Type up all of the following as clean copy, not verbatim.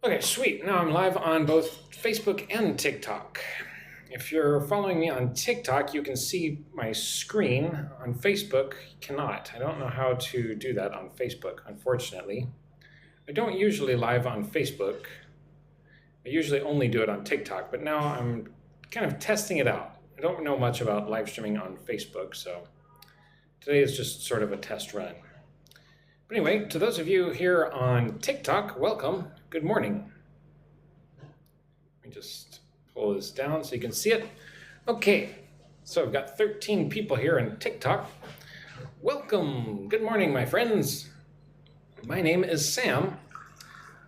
Okay, sweet. Now I'm live on both Facebook and TikTok. If you're following me on TikTok, you can see my screen. On Facebook, you cannot. I don't know how to do that on Facebook, unfortunately. I don't usually live on Facebook. I usually only do it on TikTok, but now I'm kind of testing it out. I don't know much about live streaming on Facebook, so today is just sort of a test run. But anyway, to those of you here on TikTok, welcome. Good morning. Let me just pull this down so you can see it. Okay, so I've got 13 people here on TikTok. Welcome. Good morning, my friends. My name is Sam.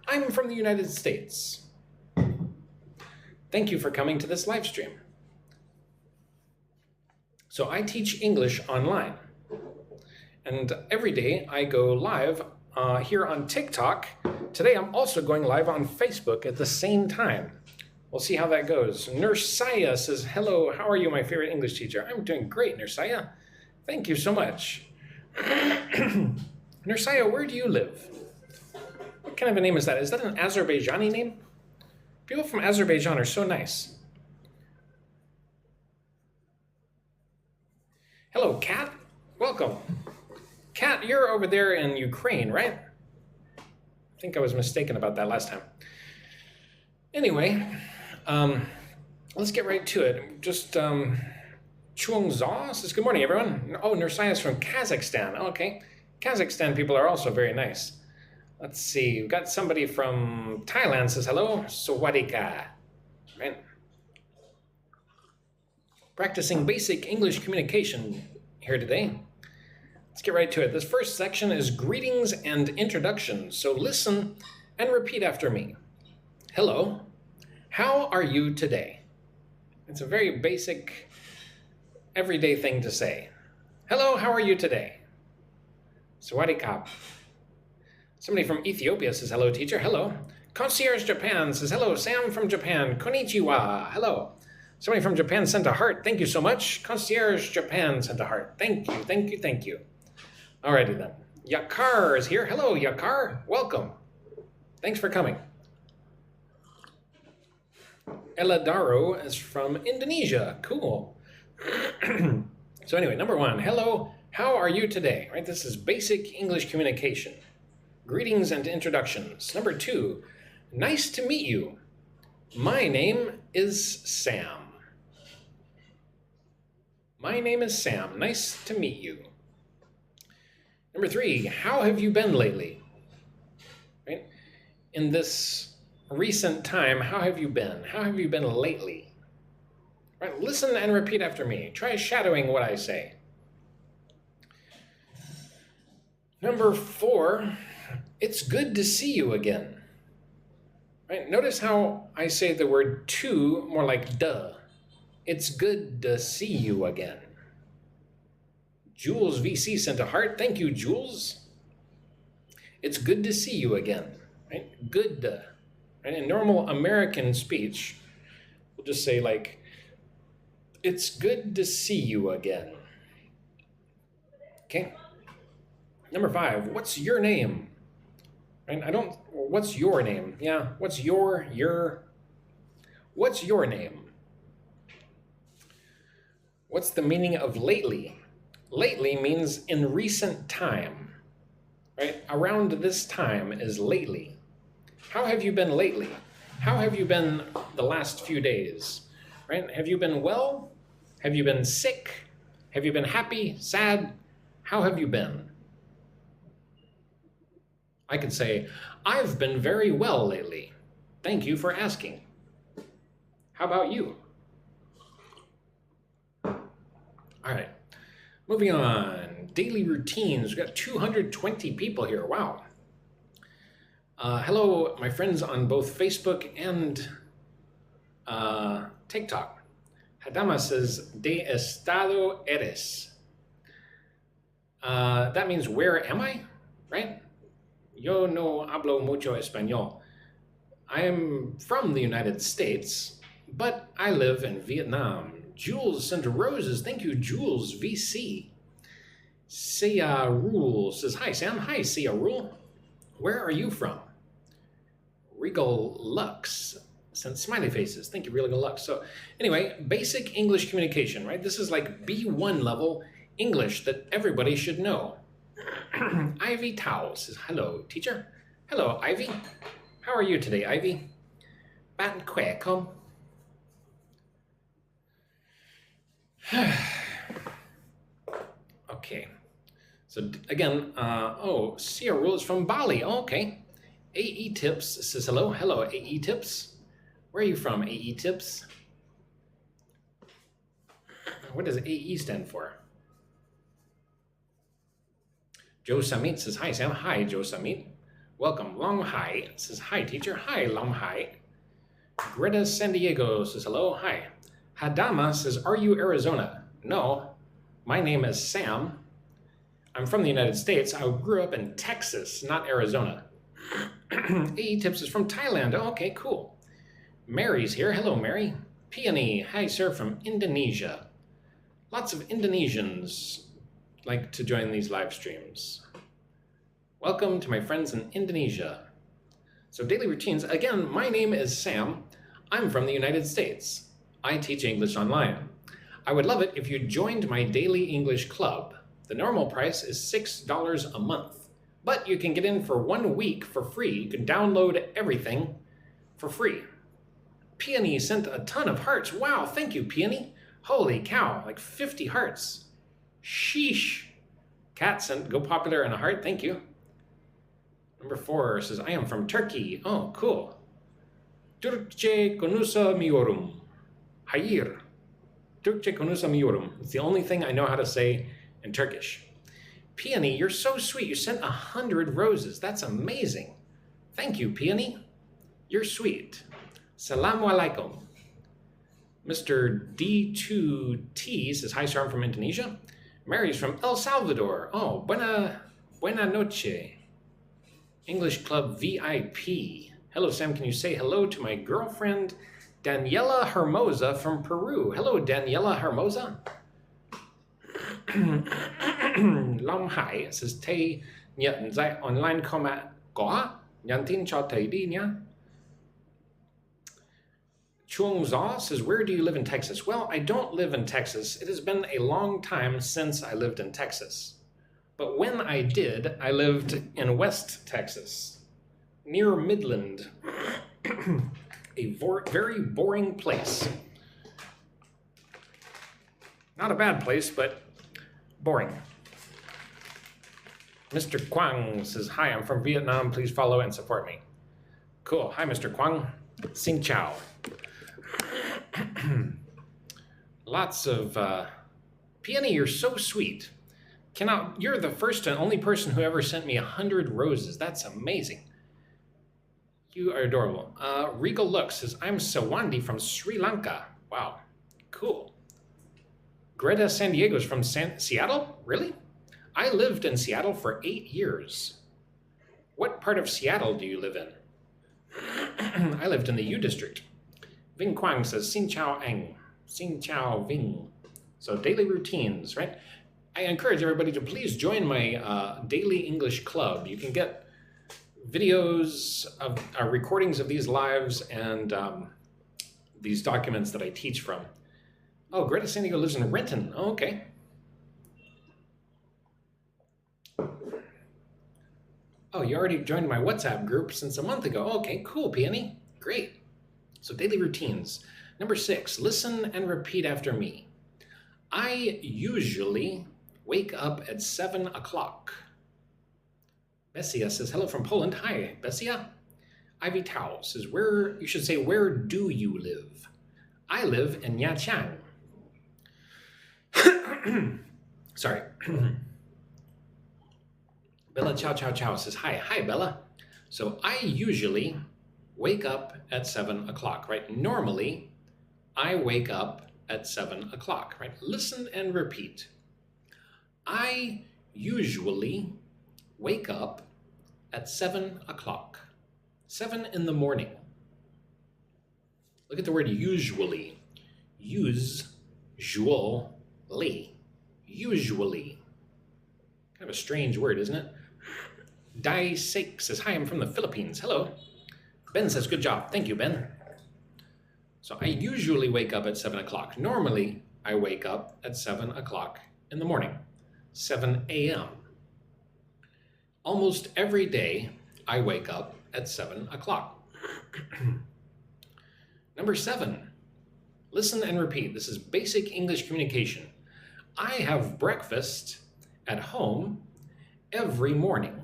I'm from the United States. Thank you for coming to this live stream. So I teach English online. And every day I go live here on TikTok. Today I'm also going live on Facebook at the same time. We'll see how that goes. Nursaya says, hello, how are you, my favorite English teacher? I'm doing great, Nursaya. Thank you so much. Nursaya, where do you live? What kind of a name is that? Is that an Azerbaijani name? People from Azerbaijan are so nice. Hello, Kat. Welcome. Kat, you're over there in Ukraine, right? I think I was mistaken about that last time. Anyway, let's get right to it. Just Chuang Zha says, good morning, everyone. Oh, Nursaya is from Kazakhstan. Okay. Kazakhstan people are also very nice. Let's see. We've got somebody from Thailand says, hello. Sawadika. Right? Practicing basic English communication here today. Let's get right to it. This first section is greetings and introductions. So listen and repeat after me. Hello, how are you today? It's a very basic, everyday thing to say. Hello, how are you today? Sawadee Kap. Somebody from Ethiopia says, hello, teacher. Hello. Concierge Japan says, hello, Sam from Japan. Konnichiwa. Hello. Somebody from Japan sent a heart. Thank you so much. Concierge Japan sent a heart. Thank you, thank you, thank you. Alrighty then. Yakar is here. Hello, Yakar. Welcome. Thanks for coming. Eladaro is from Indonesia. Cool. So anyway, number one, hello, how are you today? Right, this is basic English communication. Greetings and introductions. Number two, nice to meet you. My name is Sam. My name is Sam. Nice to meet you. Number three, how have you been lately? Right? In this recent time, how have you been? How have you been lately? Right? Listen and repeat after me. Try shadowing what I say. Number four, it's good to see you again. Right? Notice how I say the word to more like duh. It's good to see you again. Jules VC sent a heart. Thank you, Jules. It's good to see you again. Right? Good to. Right? In normal American speech, we'll just say like, it's good to see you again. Okay. Number five, what's your name? Right? What's your name? Yeah, what's your name? What's the meaning of lately? Lately means in recent time, right? Around this time is lately. How have you been lately? How have you been the last few days, right? Have you been well? Have you been sick? Have you been happy, sad? How have you been? I could say, I've been very well lately. Thank you for asking. How about you? All right. Moving on, daily routines. We've got 220 people here. Wow. Hello, my friends on both Facebook and TikTok. Hadama says, ¿De estado eres? That means, where am I? Right? Yo no hablo mucho español. I am from the United States, but I live in Vietnam. Jules sent roses. Thank you, Jules VC. Sia Rule says, hi, Sam. Hi, Sia Rule. Where are you from? Regal Lux sent smiley faces. Thank you, Regal Lux. So anyway, basic English communication, right? This is like B1 level English that everybody should know. Ivy Tao says, hello, teacher. Hello, Ivy. How are you today, Ivy? Bạn khỏe không? Okay. So again, Sia Rule is from Bali. Oh, okay. AE Tips says hello. Hello, AE Tips. Where are you from, AE Tips? What does AE stand for? Joe Samit says, hi, Sam. Hi, Joe Samit. Welcome. Long Hai says, hi, teacher. Hi, Long Hai. Greta San Diego says, hello. Hi. Hadama says, are you Arizona? No. My name is Sam. I'm from the United States. I grew up in Texas, not Arizona. AE Tips is from Thailand. Oh, okay, cool. Mary's here. Hello, Mary. Peony. Hi, sir, from Indonesia. Lots of Indonesians like to join these live streams. Welcome to my friends in Indonesia. So daily routines. Again, my name is Sam. I'm from the United States. I teach English online. I would love it if you joined my daily English club. The normal price is $6 a month, but you can get in for 1 week for free. You can download everything for free. Peony sent a ton of hearts. Wow, thank you, Peony. Holy cow, like 50 hearts. Sheesh. Kat sent Go Popular and a heart, thank you. Number 4 says, I am from Turkey. Oh, cool. Türkçe konuşamıyorum. Hayır. Türkçe konuşamıyorum. It's the only thing I know how to say in Turkish. Peony, you're so sweet. You sent 100 roses. That's amazing. Thank you, Peony. You're sweet. Salamu alaikum. Mr. D2T says, hi, sir, I'm from Indonesia. Mary's from El Salvador. Oh, buena noche. English Club VIP. Hello, Sam. Can you say hello to my girlfriend, Daniela Hermosa from Peru? Hello, Daniela Hermosa. Long Hai says, thầy nhận dạy online không ạ? Có. Nhắn tin cho thầy đi nhé. Chuang Zha says, where do you live in Texas? Well, I don't live in Texas. It has been a long time since I lived in Texas. But when I did, I lived in West Texas, near Midland. A very boring place. Not a bad place, but boring. Mr. Quang says, hi, I'm from Vietnam. Please follow and support me. Cool. Hi, Mr. Quang. Xin chào. Lots of... Peony, you're so sweet. You're the first and only person who ever sent me 100 roses. That's amazing. You are adorable. Regal Lux says, I'm Sawandi from Sri Lanka. Wow, cool. Greta San Diego is from Seattle? Really? I lived in Seattle for 8 years. What part of Seattle do you live in? I lived in the U District. Ving Quang says, Xin chào anh. Xin chào Ving. So daily routines, right? I encourage everybody to please join my daily English club. You can get videos of recordings of these lives and these documents that I teach from. Oh, Greta San Diego lives in Renton. Oh, okay. Oh, you already joined my WhatsApp group since a month ago. Okay, cool, Peony. Great. So daily routines. Number 6, listen and repeat after me. I usually wake up at 7 o'clock. Bessia says, hello from Poland. Hi, Bessia. Ivy Tao says, you should say, where do you live? I live in Nha Trang. Sorry. Bella Chow Chow Chow says, hi. Hi, Bella. So I usually wake up at 7 o'clock, right? Normally, I wake up at 7 o'clock, right? Listen and repeat. I usually wake up at 7 o'clock. 7 in the morning. Look at the word usually. Usually. Usually. Kind of a strange word, isn't it? Dai Sake says, hi, I'm from the Philippines. Hello. Ben says, good job. Thank you, Ben. So I usually wake up at 7 o'clock. Normally, I wake up at 7 o'clock in the morning, 7 a.m. Almost every day, I wake up at 7 o'clock. Number 7, listen and repeat. This is basic English communication. I have breakfast at home every morning.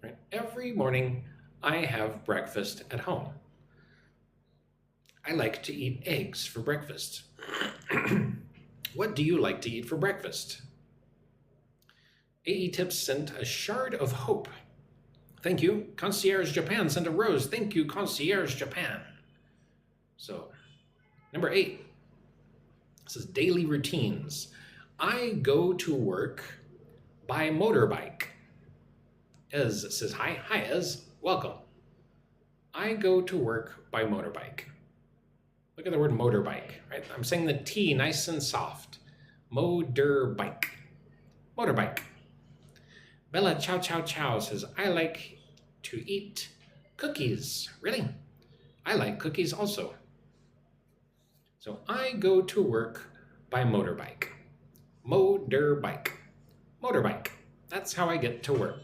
Right? Every morning, I have breakfast at home. I like to eat eggs for breakfast. What do you like to eat for breakfast? AE Tips sent a shard of hope. Thank you. Concierge Japan sent a rose. Thank you, Concierge Japan. So, number 8. This is daily routines. I go to work by motorbike. Ez says, hi. Hi, Ez. Welcome. I go to work by motorbike. Look at the word motorbike, right? I'm saying the T nice and soft. Motorbike. Motorbike. Bella Chow Chow Chow says, I like to eat cookies. Really? I like cookies also. So I go to work by motorbike. Motorbike. Motorbike. That's how I get to work.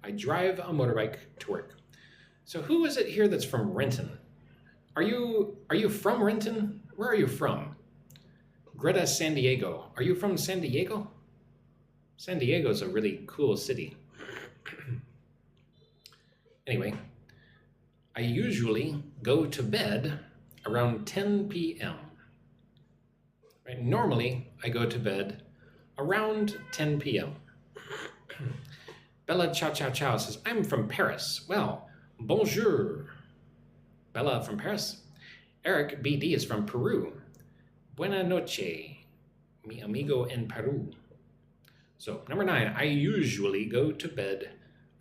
I drive a motorbike to work. So who is it here that's from Renton? Are you from Renton? Where are you from? Greta San Diego. Are you from San Diego? San Diego is a really cool city. Anyway, I usually go to bed around 10 p.m. Right? Normally, I go to bed around 10 p.m. Bella Chow Chow Chow says, I'm from Paris. Well, bonjour. Bella from Paris. Eric BD is from Peru. Buena noche, mi amigo en Peru. So, number 9, I usually go to bed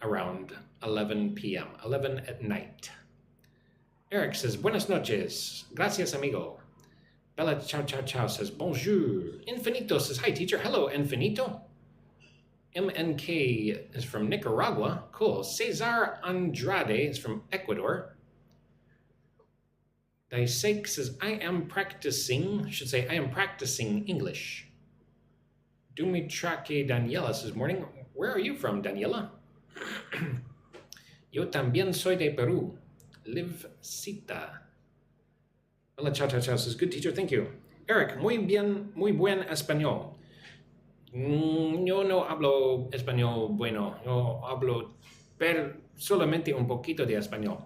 around 11 p.m., 11 at night. Eric says, buenas noches, gracias amigo. Bella Chow Chow Chow says, bonjour. Infinito says, hi teacher, hello Infinito. MNK is from Nicaragua, cool. Cesar Andrade is from Ecuador. Daisek says, I am practicing English. Dumitrake Daniela says, morning. Where are you from, Daniela? Yo también soy de Perú. Liv Cita. Hola, Chow Chow Chow says, good teacher, thank you. Eric, muy buen español. Yo no hablo español bueno. Yo hablo solamente un poquito de español.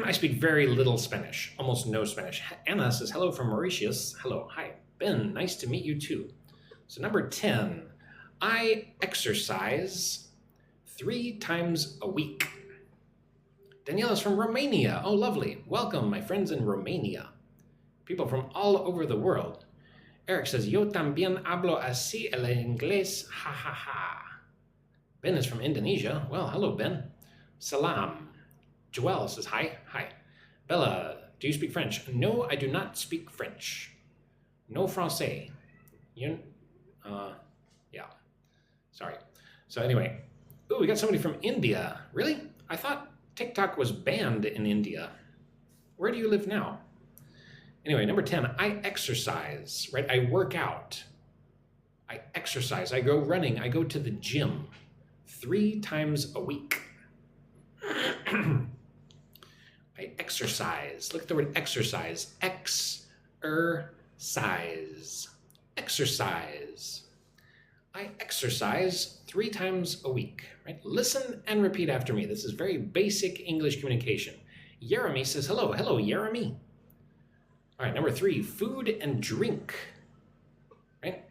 I speak very little Spanish, almost no Spanish. Anna says, hello from Mauritius. Hello, hi. Ben, nice to meet you too. So number 10, I exercise 3 times a week. Daniela's from Romania. Oh, lovely. Welcome, my friends in Romania. People from all over the world. Eric says, yo también hablo así el inglés, ha ha ha. Ben is from Indonesia. Well, hello, Ben. Salam. Joelle says, hi. Hi. Bella, do you speak French? No, I do not speak French. No français. Yeah. Sorry. So anyway, ooh, we got somebody from India. Really? I thought TikTok was banned in India. Where do you live now? Anyway, number 10, I exercise, right? I work out. I exercise. I go running. I go to the gym 3 times a week. I exercise. Look at the word exercise. Exercise. Exercise. I exercise 3 times a week, right? Listen and repeat after me. This is very basic English communication. Jeremy says, hello. Hello, Jeremy. All right, number 3, food and drink, right?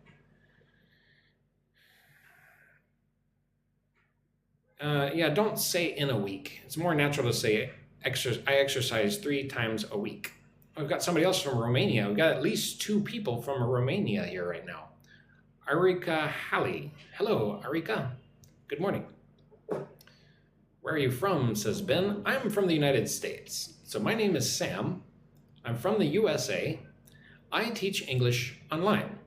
Don't say in a week. It's more natural to say I exercise 3 times a week. We've got somebody else from Romania. We've got at least 2 people from Romania here right now. Arika Halley. Hello, Arika. Good morning. Where are you from, says Ben. I'm from the United States. So my name is Sam. I'm from the USA. I teach English online,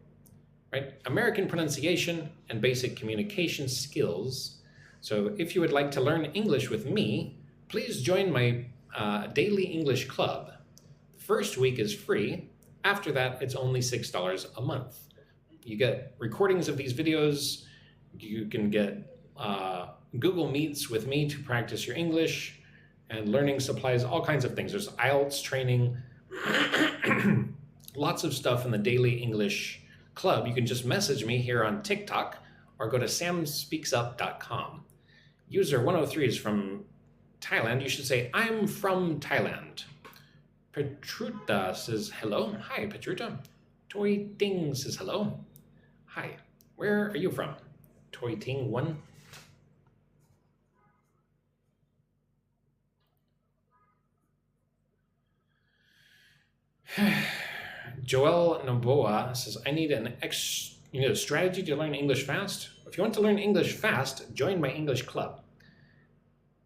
right? American pronunciation and basic communication skills So if you would like to learn English with me, please join my daily English club. The first week is free. After that, it's only $6 a month. You get recordings of these videos. You can get Google Meets with me to practice your English, and learning supplies, all kinds of things. There's IELTS training, lots of stuff in the Daily English Club. You can just message me here on TikTok or go to samspeaksup.com. User 103 is from Thailand. You should say, I'm from Thailand. Petruta says hello. Hi, Petruta. Toy Ting says hello. Hi. Where are you from? Toy Ting 1. Joel Noboa says, I need you need a strategy to learn English fast? If you want to learn English fast, join my English club.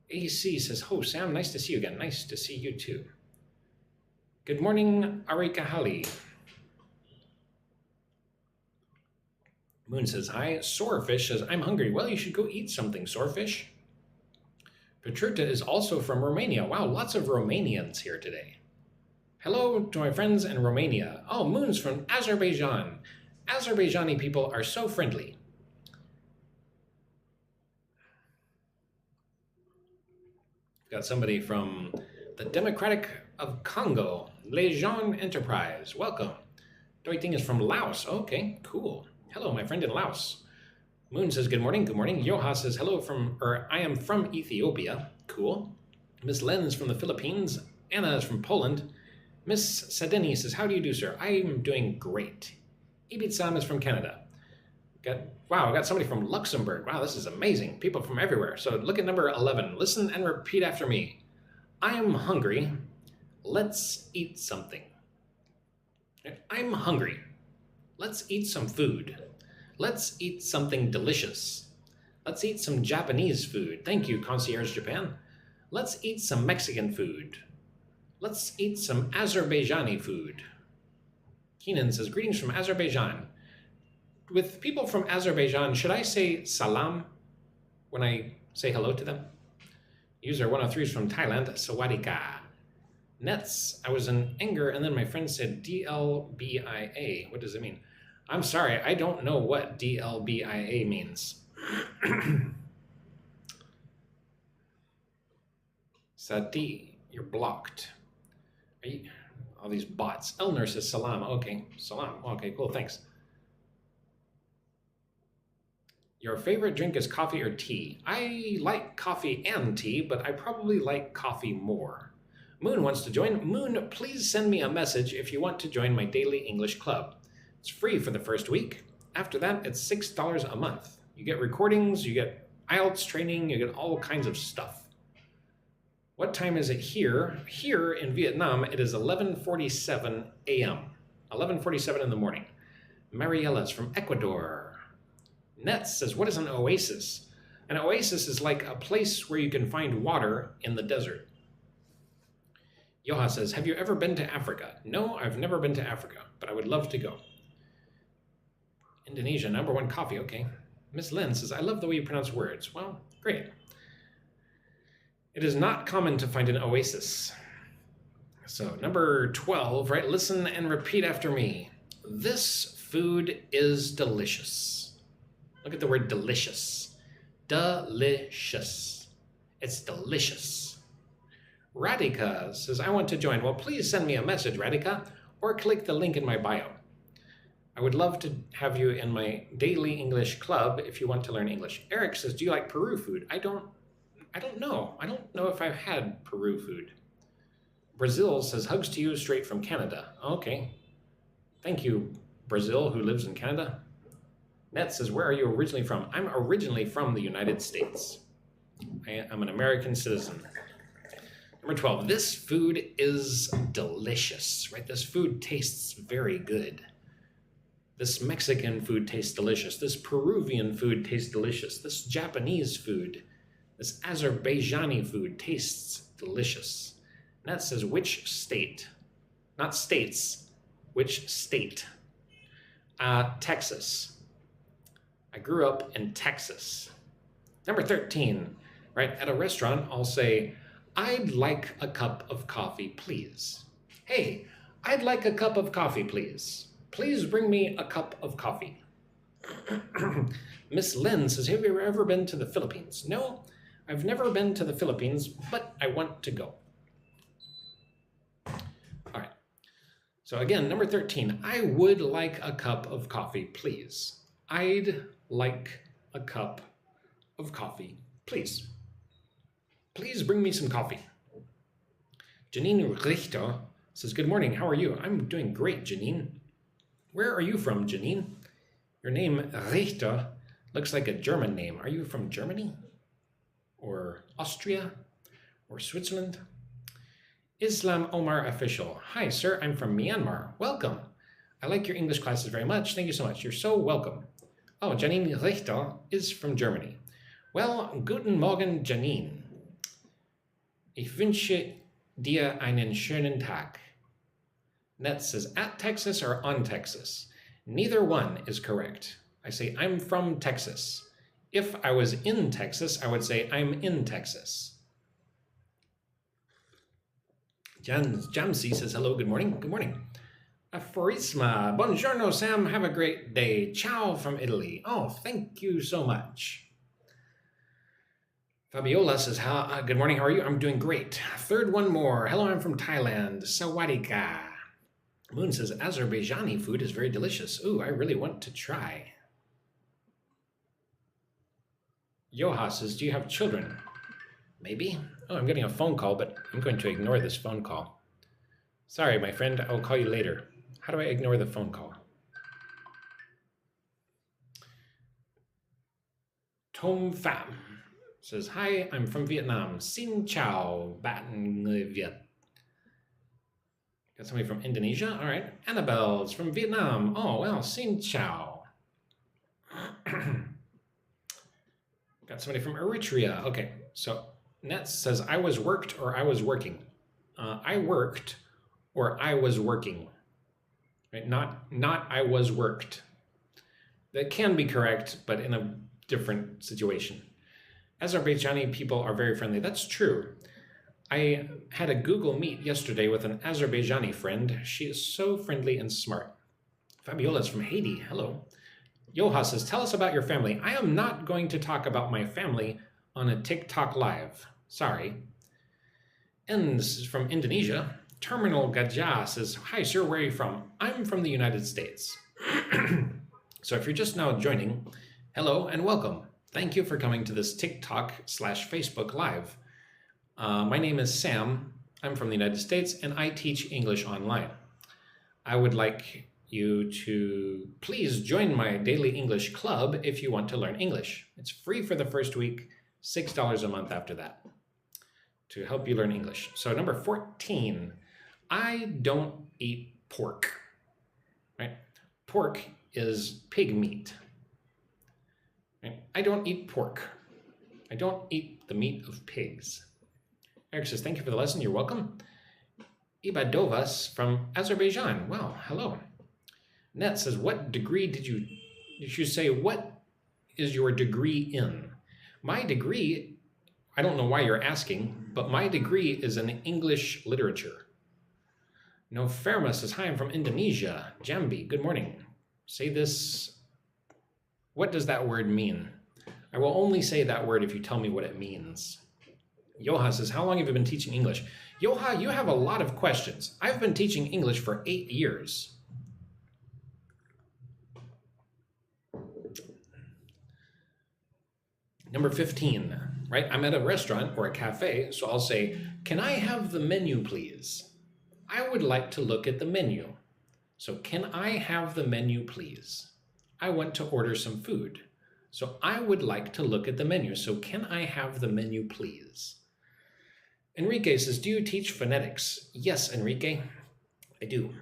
AC says, oh, Sam, nice to see you again. Nice to see you too. Good morning, Arika Hali. Moon says, hi. Sorefish says, I'm hungry. Well, you should go eat something, Sorefish. Petruta is also from Romania. Wow, lots of Romanians here today. Hello to my friends in Romania. Oh, Moon's from Azerbaijan. Azerbaijani people are so friendly. Got somebody from the Democratic of Congo, Lejeune Enterprise. Welcome. Doiting is from Laos. Okay, cool. Hello, my friend in Laos. Moon says, good morning, good morning. Yoha says, hello I am from Ethiopia. Cool. Miss Len is from the Philippines. Anna is from Poland. Miss Sadeni says, how do you do, sir? I'm doing great. Ibitsam is from Canada. Wow, I got somebody from Luxembourg. Wow, this is amazing. People from everywhere. So look at number 11. Listen and repeat after me. I'm hungry. Let's eat something. I'm hungry. Let's eat some food. Let's eat something delicious. Let's eat some Japanese food. Thank you, Concierge Japan. Let's eat some Mexican food. Let's eat some Azerbaijani food. Keenan says, greetings from Azerbaijan. With people from Azerbaijan, should I say salam when I say hello to them? User 103 is from Thailand, Sawadika. Nets, I was in anger and then my friend said DLBIA. What does it mean? I'm sorry, I don't know what DLBIA means. Sati, you're blocked. All these bots. Elner says salam. Okay, salam. Okay, cool, thanks. Your favorite drink is coffee or tea? I like coffee and tea, but I probably like coffee more. Moon wants to join. Moon, please send me a message if you want to join my daily English club. It's free for the first week. After that, it's $6 a month. You get recordings, you get IELTS training, you get all kinds of stuff. What time is it here? Here in Vietnam, it is 11:47 a.m. 11:47 in the morning. Mariella's from Ecuador. Nets says, what is an oasis? An oasis is like a place where you can find water in the desert. Yoha says, have you ever been to Africa? No, I've never been to Africa, but I would love to go. Indonesia, #1 coffee, okay. Miss Lynn says, I love the way you pronounce words. Well, great. It is not common to find an oasis. So number 12, right? Listen and repeat after me. This food is delicious. Look at the word delicious. Delicious. It's delicious. Radhika says, I want to join. Well, please send me a message, Radhika, or click the link in my bio. I would love to have you in my daily English club if you want to learn English. Eric says, do you like Peru food? I don't know. I don't know if I've had Peru food. Brazil says, hugs to you straight from Canada. Okay. Thank you, Brazil, who lives in Canada. Net says, where are you originally from? I'm originally from the United States. I'm an American citizen. Number 12, this food is delicious, right? This food tastes very good. This Mexican food tastes delicious. This Peruvian food tastes delicious. This Japanese food, this Azerbaijani food tastes delicious. And that says which state, not states, which state? Texas. I grew up in Texas. Number 13, right? At a restaurant, I'll say, I'd like a cup of coffee, please. Hey, I'd like a cup of coffee, please. Please bring me a cup of coffee. Miss Lynn says, have you ever been to the Philippines? No, I've never been to the Philippines, but I want to go. All right. So again, number 13, I would like a cup of coffee, please. I'd like a cup of coffee, please. Please bring me some coffee. Janine Richter says, good morning, how are you? I'm doing great, Janine. Where are you from, Janine? Your name, Richter, looks like a German name. Are you from Germany? Or Austria? Or Switzerland? Islam Omar Official. Hi, sir, I'm from Myanmar. Welcome. I like your English classes very much. Thank you so much. You're so welcome. Oh, Janine Richter is from Germany. Well, guten Morgen, Janine. Ich wünsche dir einen schönen Tag. Net says, at Texas or on Texas? Neither one is correct. I say, I'm from Texas. If I was in Texas, I would say, I'm in Texas. Jamsi says, hello, good morning. Good morning. Aforisma, buongiorno, Sam. Have a great day. Ciao from Italy. Oh, thank you so much. Fabiola says, good morning, how are you? I'm doing great. Third one more. Hello, I'm from Thailand. Sawadika. Moon says, Azerbaijani food is very delicious. Ooh, I really want to try. Yoha says, do you have children? Maybe. Oh, I'm getting a phone call, but I'm going to ignore this phone call. Sorry, my friend, I'll call you later. How do I ignore the phone call? Tom Pham says, hi, I'm from Vietnam. Xin chào, bạn người Việt. Got somebody from Indonesia? All right. Annabelle's from Vietnam. Oh, well, xin chào. Got somebody from Eritrea. Okay, so Net says, I was worked or I was working. I worked or I was working. Right? Not I was worked. That can be correct, but in a different situation. Azerbaijani people are very friendly. That's true. I had a Google Meet yesterday with an Azerbaijani friend. She is so friendly and smart. Fabiola is from Haiti. Hello. Yoha says, tell us about your family. I am not going to talk about my family on a TikTok live. Sorry. And this is from Indonesia. Terminal Gajah says, hi, sir, where are you from? I'm from the United States. So if you're just now joining, hello and welcome. Thank you for coming to this TikTok/Facebook Live. My name is Sam. I'm from the United States, and I teach English online. I would like you to please join my daily English club if you want to learn English. It's free for the first week, $6 a month after that to help you learn English. So number 14, I don't eat pork, right? Pork is pig meat. Right? I don't eat pork. I don't eat the meat of pigs. Eric says, thank you for the lesson. You're welcome. Ibadovas from Azerbaijan. Well, hello. Net says, what degree did you say, what is your degree in? My degree, I don't know why you're asking, but my degree is in English literature. No Ferma says, hi, I'm from Indonesia. Jambi, good morning. Say this. What does that word mean? I will only say that word if you tell me what it means. Yoha says, how long have you been teaching English? Yoha, you have a lot of questions. I've been teaching English for 8 years. Number 15, right? I'm at a restaurant or a cafe, so I'll say, can I have the menu, please? I would like to look at the menu. So can I have the menu, please? I want to order some food. So I would like to look at the menu. So can I have the menu, please? Enrique says, do you teach phonetics? Yes, Enrique, I do.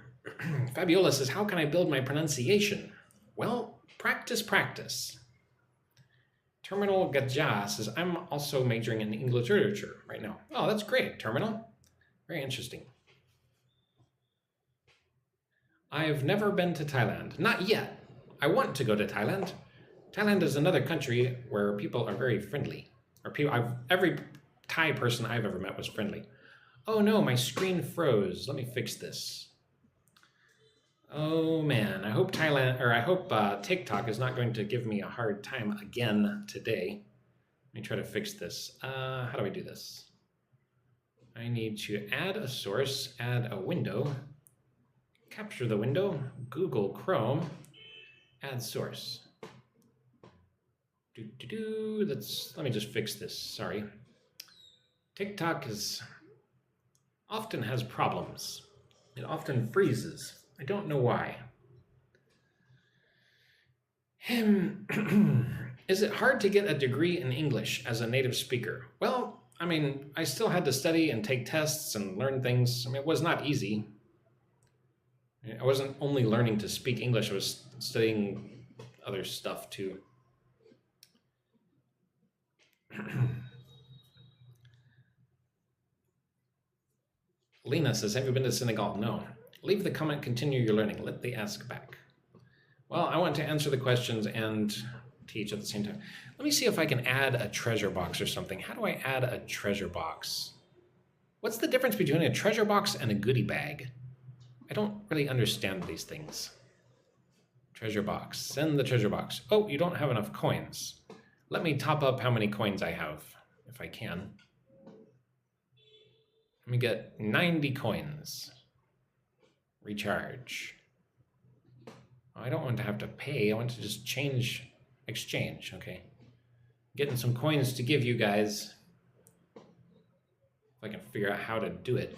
Fabiola says, how can I build my pronunciation? Well, practice, practice. Terminal Gajah says, I'm also majoring in English literature right now. Oh, that's great, Terminal. Very interesting. I've never been to Thailand. Not yet. I want to go to Thailand. Thailand is another country where people are very friendly. Every Thai person I've ever met was friendly. Oh no, my screen froze. Let me fix this. Oh man, I hope TikTok is not going to give me a hard time again today. Let me try to fix this. How do I do this? I need to add a source, add a window, capture the window, Google Chrome, add source. Let me just fix this, sorry. TikTok often has problems. It often freezes. I don't know why. Is it hard to get a degree in English as a native speaker? Well, I mean, I still had to study and take tests and learn things. I mean, it was not easy. I wasn't only learning to speak English, I was studying other stuff too. Lena says, have you been to Senegal? No. Leave the comment, continue your learning. Let the ask back. Well, I want to answer the questions and teach at the same time. Let me see if I can add a treasure box or something. How do I add a treasure box? What's the difference between a treasure box and a goodie bag? I don't really understand these things. Treasure box, send the treasure box. Oh, you don't have enough coins. Let me top up how many coins I have, if I can. Let me get 90 coins. Recharge. I don't want to have to pay. I want to just exchange, okay. Getting some coins to give you guys. If I can figure out how to do it.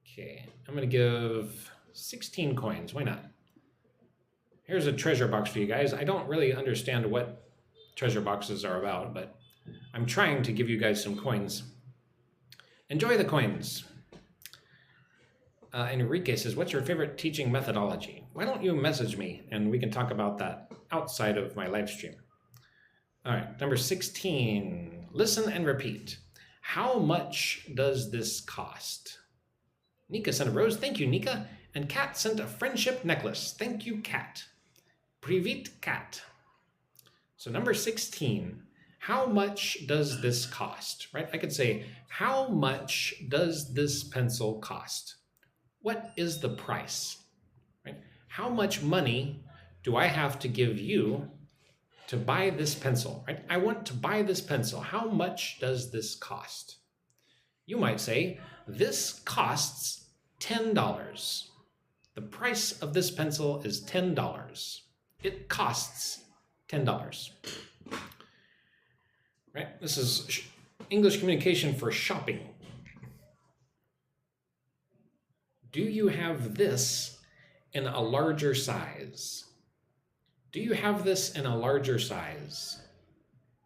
Okay, I'm gonna give 16 coins, why not? Here's a treasure box for you guys. I don't really understand what treasure boxes are about, but I'm trying to give you guys some coins. Enjoy the coins. Enrique says, what's your favorite teaching methodology? Why don't you message me and we can talk about that outside of my live stream. All right, number 16, listen and repeat. How much does this cost? Nika sent a rose, thank you, Nika. And Kat sent a friendship necklace. Thank you, Kat. Privit Kat. So number 16, how much does this cost, right? I could say, how much does this pencil cost? What is the price, right? How much money do I have to give you to buy this pencil, right? I want to buy this pencil. How much does this cost? You might say, this costs $10. The price of this pencil is $10. It costs $10. Right? This is English communication for shopping. Do you have this in a larger size? Do you have this in a larger size?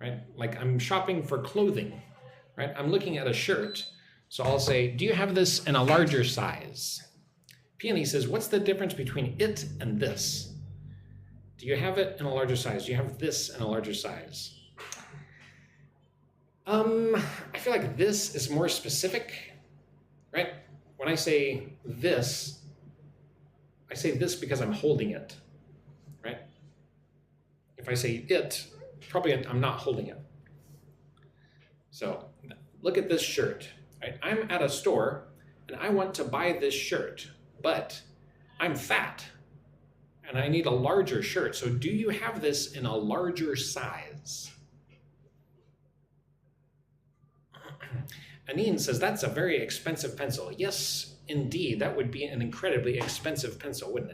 Right? Like I'm shopping for clothing, right? I'm looking at a shirt. So I'll say, do you have this in a larger size? Peony says, what's the difference between it and this? Do you have it in a larger size? Do you have this in a larger size? I feel like this is more specific, right? When I say this because I'm holding it, right? If I say it, probably I'm not holding it. So look at this shirt, right? I'm at a store and I want to buy this shirt, but I'm fat and I need a larger shirt. So do you have this in a larger size? Anine says, that's a very expensive pencil. Yes, indeed, that would be an incredibly expensive pencil, wouldn't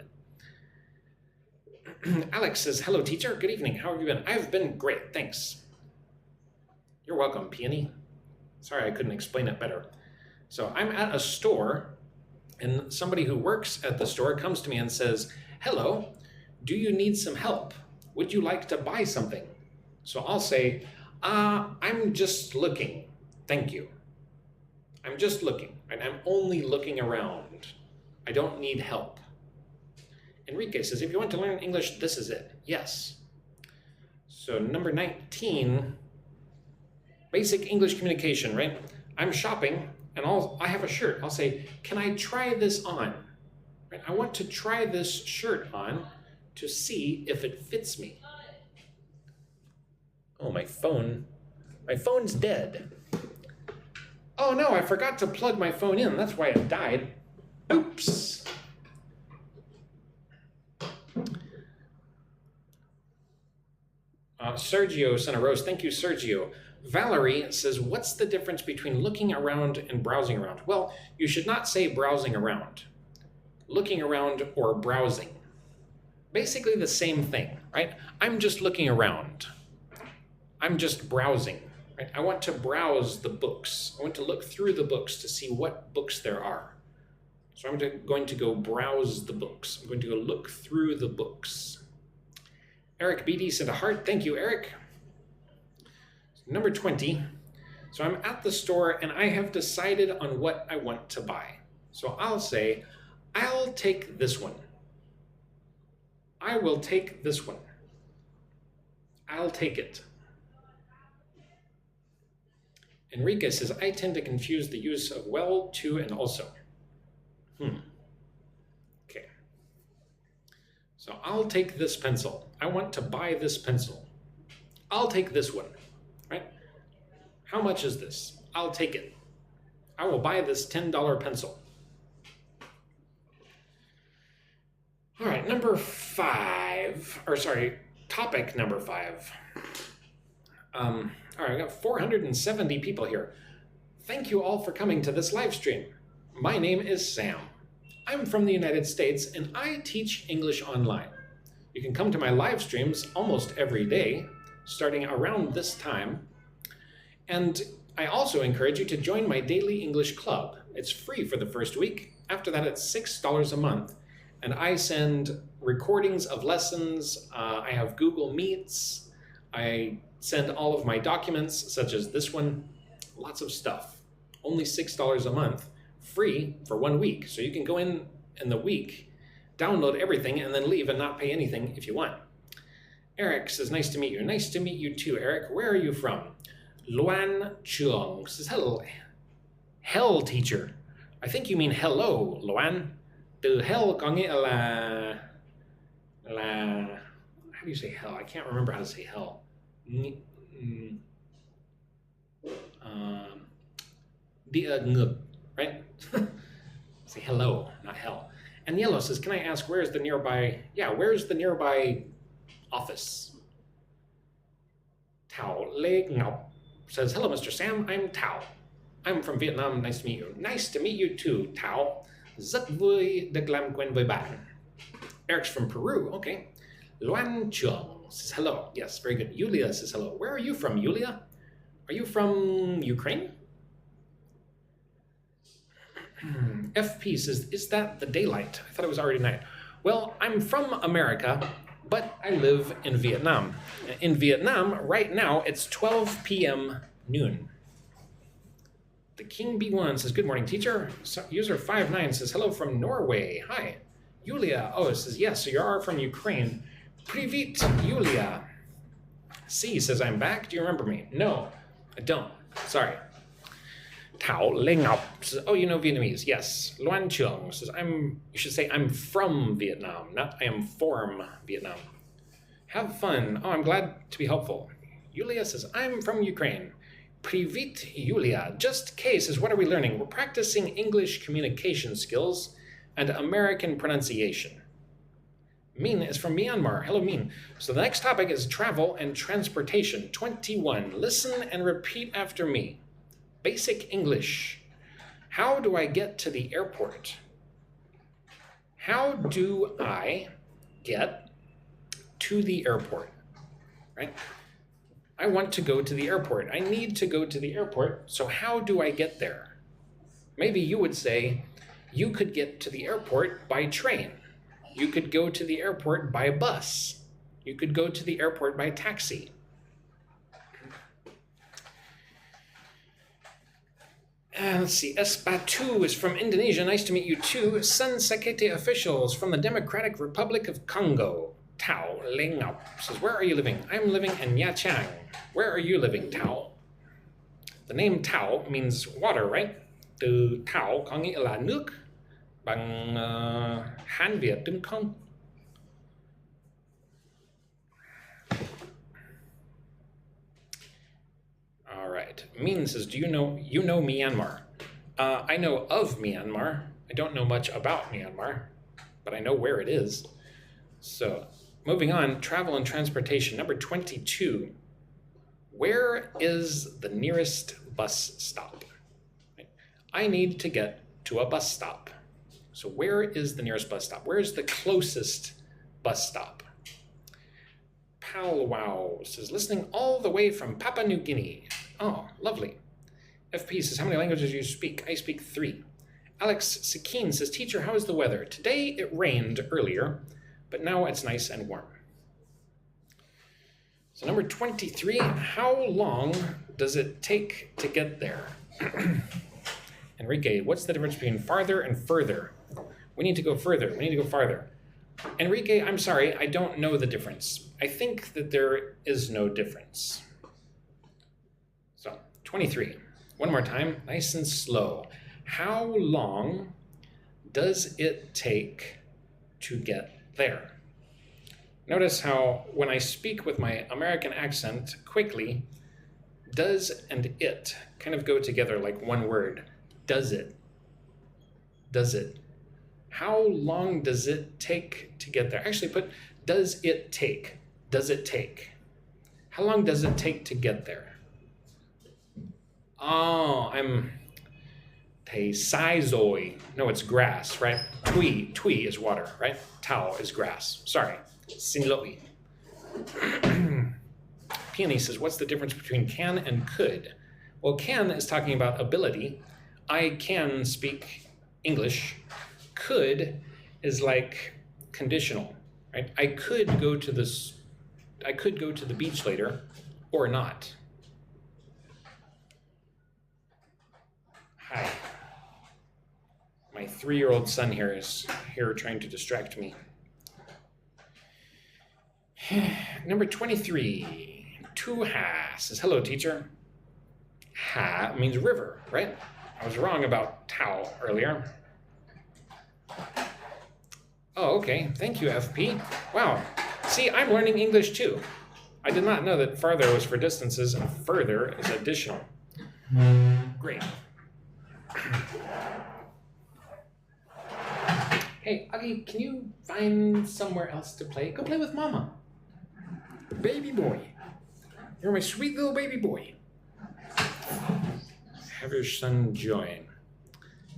it? Alex says, hello, teacher. Good evening. How have you been? I've been great, thanks. You're welcome, Peony. Sorry, I couldn't explain it better. So I'm at a store, and somebody who works at the store comes to me and says, hello, do you need some help? Would you like to buy something? So I'll say, I'm just looking. Thank you. I'm just looking, and I'm only looking around. I don't need help. Enrique says, if you want to learn English, this is it. Yes. So number 19, basic English communication, right? I'm shopping, and I have a shirt. I'll say, can I try this on? Right? I want to try this shirt on. to see if it fits me. Oh, my phone. My phone's dead. Oh no, I forgot to plug my phone in. That's why it died. Oops. Sergio sent a rose. Thank you, Sergio. Valerie says, what's the difference between looking around and browsing around? Well, you should not say browsing around. Looking around or browsing. Basically the same thing, right? I'm just looking around. I'm just browsing. Right? I want to browse the books. I want to look through the books to see what books there are. So I'm going to go browse the books. I'm going to go look through the books. Eric BD sent a heart. Thank you, Eric. Number 20. So I'm at the store and I have decided on what I want to buy. So I'll say, I'll take this one. I will take this one. I'll take it. Enrique says, I tend to confuse the use of well, to, and also. Okay. So I'll take this pencil. I want to buy this pencil. I'll take this one, right? How much is this? I'll take it. I will buy this $10 pencil. All right, topic number 5. All right, I got 470 people here. Thank you all for coming to this live stream. My name is Sam. I'm from the United States and I teach English online. You can come to my live streams almost every day, starting around this time. And I also encourage you to join my daily English club. It's free for the first week. After that, it's $6 a month. And I send recordings of lessons. I have Google Meets. I send all of my documents, such as this one. Lots of stuff. Only $6 a month, free for 1 week. So you can go in the week, download everything, and then leave and not pay anything if you want. Eric says, nice to meet you. Nice to meet you too, Eric. Where are you from? Luan Chung says, hello. Hell teacher. I think you mean hello, Luan. Từ hell có nghĩa là how do you say hell? I can't remember how to say hell. Địa ngục, right? Say hello, not hell. And Yellow says, can I ask where's the nearby office? Tao Lê Ngọc says, hello, Mr. Sam, I'm Tao. I'm from Vietnam, nice to meet you. Nice to meet you too, Tao. Rất vui được làm quen với bạn. Eric's from Peru, okay. Luan Chung says hello. Yes, very good. Yulia says hello. Where are you from, Yulia? Are you from Ukraine? FP says, is that the daylight? I thought it was already night. Well, I'm from America, but I live in Vietnam. In Vietnam, right now, it's 12 p.m. noon. The King B1 says, good morning, teacher. User 59 says, hello from Norway. Hi. Yulia, it says, yes, so you are from Ukraine. Привет, Yulia. C says, I'm back. Do you remember me? No, I don't. Sorry. Tao Lê Ngọc says, oh, you know Vietnamese. Yes. Luan Chung says, you should say, I'm from Vietnam, not I am from Vietnam. Have fun. Oh, I'm glad to be helpful. Yulia says, I'm from Ukraine. Привет, Yulia. Just case is what are we learning? We're practicing English communication skills and American pronunciation. Min is from Myanmar. Hello, Min. So the next topic is travel and transportation. 21. Listen and repeat after me. Basic English. How do I get to the airport? How do I get to the airport? Right? I want to go to the airport. I need to go to the airport. So how do I get there? Maybe you would say, you could get to the airport by train. You could go to the airport by bus. You could go to the airport by taxi. Let's see, Espatu is from Indonesia. Nice to meet you too. Sun Sekete officials from the Democratic Republic of Congo. Tao Lê Ngọc says, where are you living? I'm living in Nha Trang. Where are you living, Tao? The name Tao means water, right? Từ Tao có nghĩa là nước bằng Hán Việt đúng không? right. Min says, do you know Myanmar? I know of Myanmar. I don't know much about Myanmar, but I know where it is. So, moving on, travel and transportation. Number 22. Where is the nearest bus stop? I need to get to a bus stop. So where is the nearest bus stop? Where is the closest bus stop? Powwow says, listening all the way from Papua New Guinea. Oh, lovely. FP says, how many languages do you speak? I speak 3. Alex Sakine says, teacher, how is the weather? Today it rained earlier, but now it's nice and warm. So number 23, how long does it take to get there? Enrique, what's the difference between farther and further? We need to go further. We need to go farther. Enrique, I'm sorry, I don't know the difference. I think that there is no difference. So, 23. One more time, nice and slow. How long does it take to get there? Notice how when I speak with my American accent quickly, does and it kind of go together like one word. Does it? Does it? How long does it take to get there? Actually put, does it take? Does it take? How long does it take to get there? Oh, I'm Teisizoi. No, it's grass, right? Tui is water, right? Tao is grass. Sorry. Sinloi. Peony says, what's the difference between can and could? Well, can is talking about ability. I can speak English. Could is like conditional, right? I could go to the beach later or not. Hi. My 3-year-old son here is trying to distract me. Number 23, Tuha says, hello, teacher. Ha means river, right? I was wrong about Tao earlier. Oh, okay. Thank you, FP. Wow. See, I'm learning English too. I did not know that farther was for distances and further is additional. Great. Hey, Augie, can you find somewhere else to play? Go play with Mama. Baby boy. You're my sweet little baby boy. Have your son join.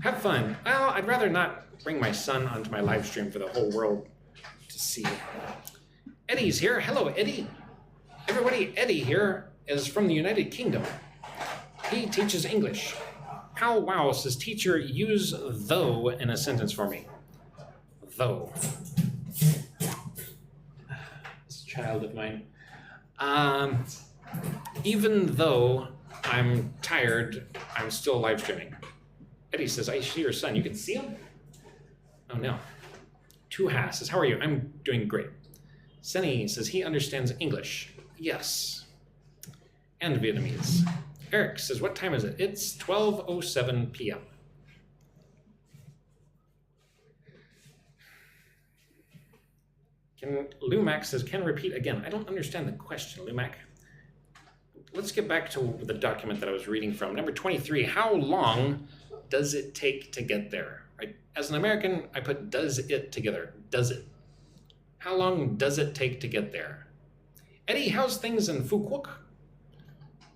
Have fun. Well, I'd rather not bring my son onto my live stream for the whole world to see. Eddie's here. Hello, Eddie. Everybody, Eddie here is from the United Kingdom. He teaches English. How wow says, teacher, use though in a sentence for me. Though. This child of mine. Even though I'm tired, I'm still live streaming. Eddie says, I see your son. You can see him? Oh, no. Tuha says, how are you? I'm doing great. Senny says, he understands English. Yes. And Vietnamese. Eric says, what time is it? It's 12:07 p.m. Lumac says, can repeat again. I don't understand the question, Lumac. Let's get back to the document that I was reading from. Number 23, how long does it take to get there? Right? As an American, I put does it together. Does it? How long does it take to get there? Eddie, how's things in Phu Quoc?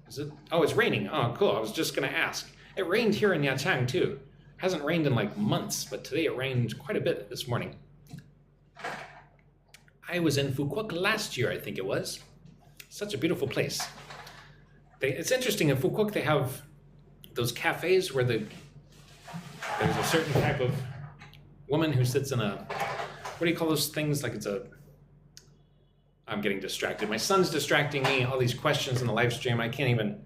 Is it? Oh, it's raining. Oh, cool. I was just going to ask. It rained here in Nha Trang too. Hasn't rained in like months, but today it rained quite a bit this morning. I was in Phu Quoc last year, I think it was. Such a beautiful place. It's interesting, in Phu Quoc they have those cafes where there's a certain type of woman who sits in a, what do you call those things? Like I'm getting distracted. My son's distracting me, all these questions in the live stream. I can't even,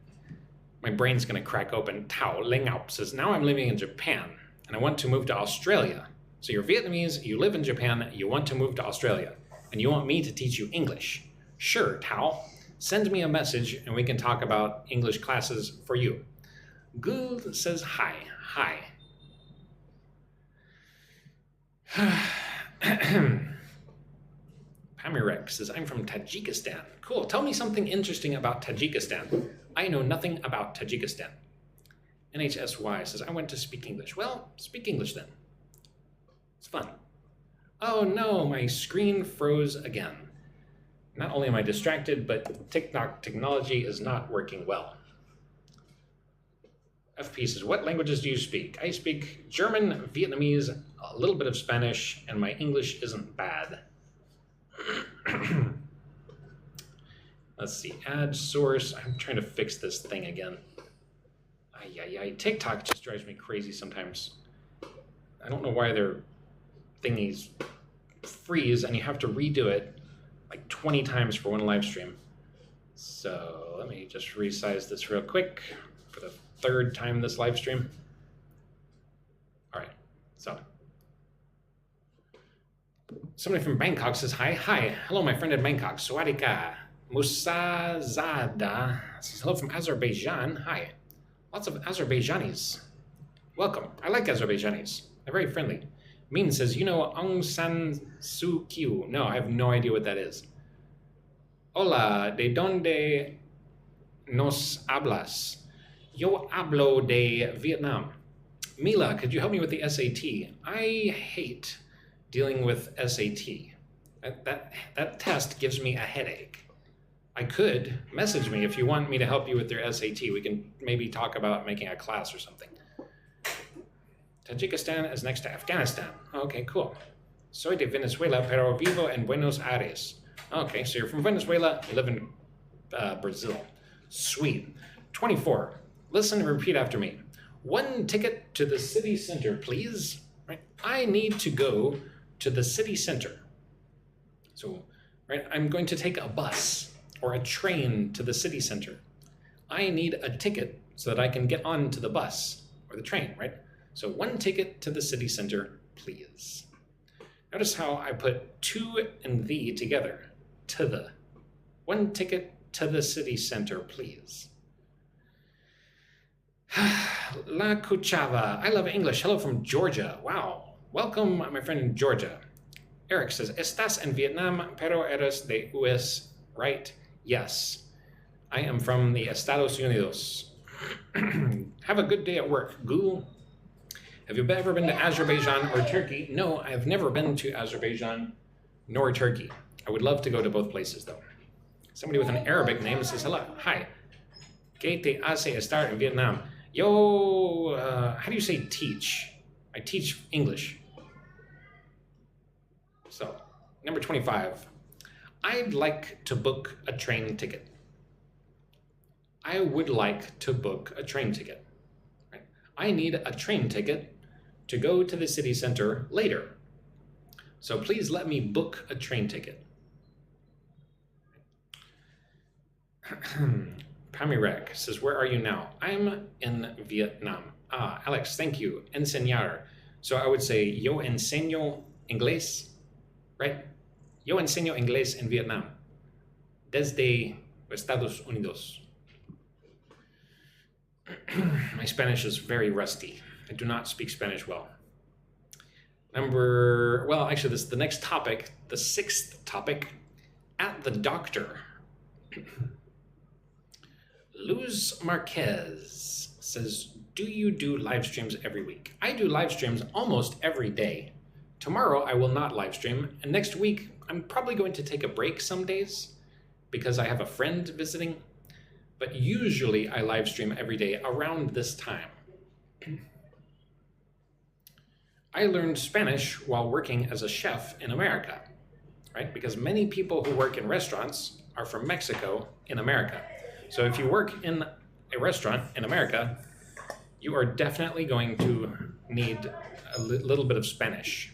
my brain's gonna crack open. Tao Lingao says, now I'm living in Japan and I want to move to Australia. So you're Vietnamese, you live in Japan, you want to move to Australia, and you want me to teach you English. Sure, Tao. Send me a message and we can talk about English classes for you. Gould says hi. Hi. Pamirek says, I'm from Tajikistan. Cool. Tell me something interesting about Tajikistan. I know nothing about Tajikistan. NHSY says, I went to speak English. Well, speak English then. It's fun. Oh no, my screen froze again. Not only am I distracted, but TikTok technology is not working well. FP says, what languages do you speak? I speak German, Vietnamese, a little bit of Spanish, and my English isn't bad. Let's see, add source. I'm trying to fix this thing again. TikTok just drives me crazy sometimes. I don't know why their thingies freeze and you have to redo it like 20 times for one live stream. So let me just resize this real quick for the third time this live stream. All right, so somebody from Bangkok says, hi. Hello, my friend in Bangkok. Sawadika. Musazada says, hello from Azerbaijan. Hi. Lots of Azerbaijanis. Welcome. I like Azerbaijanis. They're very friendly. Min says, you know Aung San Suu Kyi? No, I have no idea what that is. Hola, ¿de dónde nos hablas? Yo hablo de Vietnam. Mila, could you help me with the SAT? I hate dealing with SAT. That test gives me a headache. I could message me if you want me to help you with your SAT. We can maybe talk about making a class or something. Tajikistan is next to Afghanistan. Okay, cool. Soy de Venezuela, pero vivo en Buenos Aires. Okay, so you're from Venezuela, you live in Brazil. Sweet. 24. Listen and repeat after me. 1 ticket to the city center, please. Right? I need to go to the city center. So, right, I'm going to take a bus or a train to the city center. I need a ticket so that I can get onto the bus or the train, right? So 1 ticket to the city center, please. Notice how I put to and the together. To the. 1 ticket to the city center, please. La Cuchava. I love English. Hello from Georgia. Wow. Welcome, my friend in Georgia. Eric says, Estás en Vietnam, pero eres de US, right? Yes. I am from the Estados Unidos. Have a good day at work, Goo. Have you ever been to Azerbaijan or Turkey? No, I have never been to Azerbaijan nor Turkey. I would love to go to both places, though. Somebody with an Arabic name says, hello, hi. ¿Qué te hace estar en Vietnam? Yo, how do you say teach? I teach English. So, number 25. I'd like to book a train ticket. I would like to book a train ticket. Right? I need a train ticket to go to the city center later. So please let me book a train ticket. Pamirek says, where are you now? I'm in Vietnam. Ah, Alex, thank you. Enseñar. So I would say, yo enseño inglés, right? Yo enseño inglés en Vietnam. Desde Estados Unidos. My Spanish is very rusty. I do not speak Spanish well. Actually, this is the next topic, the 6th topic, at the doctor. Luz Marquez says, do you do live streams every week? I do live streams almost every day. Tomorrow I will not live stream, and next week I'm probably going to take a break some days because I have a friend visiting, but usually I live stream every day around this time. I learned Spanish while working as a chef in America, right? Because many people who work in restaurants are from Mexico in America. So if you work in a restaurant in America, you are definitely going to need a little bit of Spanish.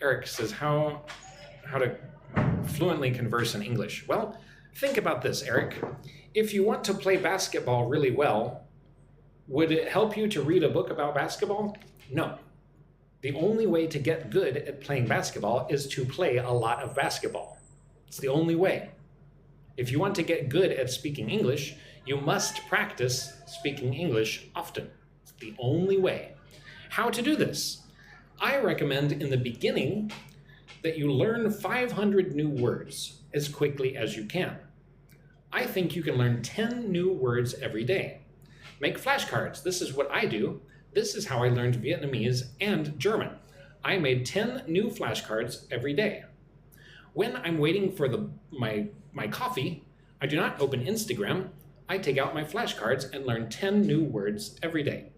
Eric says, how to fluently converse in English. Well, think about this, Eric. If you want to play basketball really well, would it help you to read a book about basketball? No. The only way to get good at playing basketball is to play a lot of basketball. It's the only way. If you want to get good at speaking English, you must practice speaking English often. It's the only way. How to do this? I recommend in the beginning that you learn 500 new words. as quickly as you can. I think you can learn 10 new words every day. Make flashcards. This is what I do. This is how I learned Vietnamese and German. I made 10 new flashcards every day. When I'm waiting for my coffee, I do not open Instagram. I take out my flashcards and learn 10 new words every day.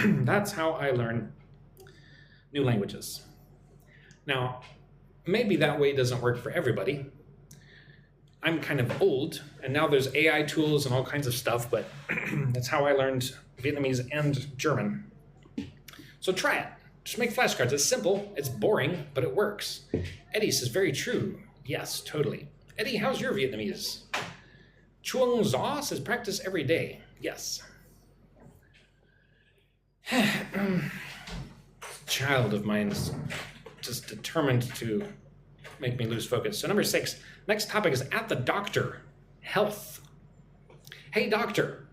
That's how I learn new languages. Now, maybe that way doesn't work for everybody. I'm kind of old, and now there's AI tools and all kinds of stuff, but that's how I learned Vietnamese and German. So try it. Just make flashcards. It's simple, it's boring, but it works. Eddie says, very true. Yes, totally. Eddie, how's your Vietnamese? Chuang Zha says, practice every day. Yes. Child of mine is just determined to make me lose focus. So number 6, next topic is at the doctor, health. Hey doctor,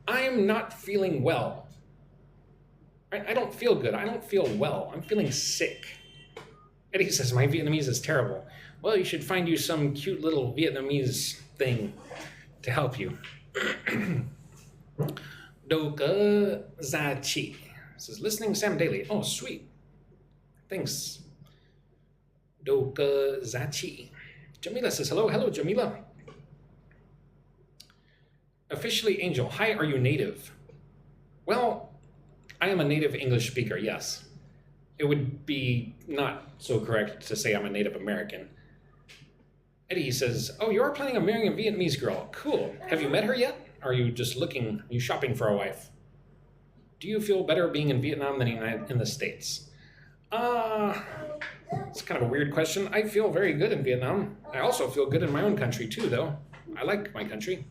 I'm not feeling well. I don't feel good. I don't feel well. I'm feeling sick. Eddie says, my Vietnamese is terrible. Well, you should find you some cute little Vietnamese thing to help you. Do cơ gia chi says, listening Sam Daily. Oh, sweet. Thanks. Do cơ gia chi. Jamila says, hello. Hello, Jamila. Officially Angel. Hi, are you native? Well, I am a native English speaker, yes. It would be not so correct to say I'm a Native American. Eddie says, oh, you are planning on marrying a Vietnamese girl. Cool. Have you met her yet? Or are you just looking, are you shopping for a wife? Do you feel better being in Vietnam than in the States? It's kind of a weird question. I feel very good in Vietnam. I also feel good in my own country too, though. I like my country.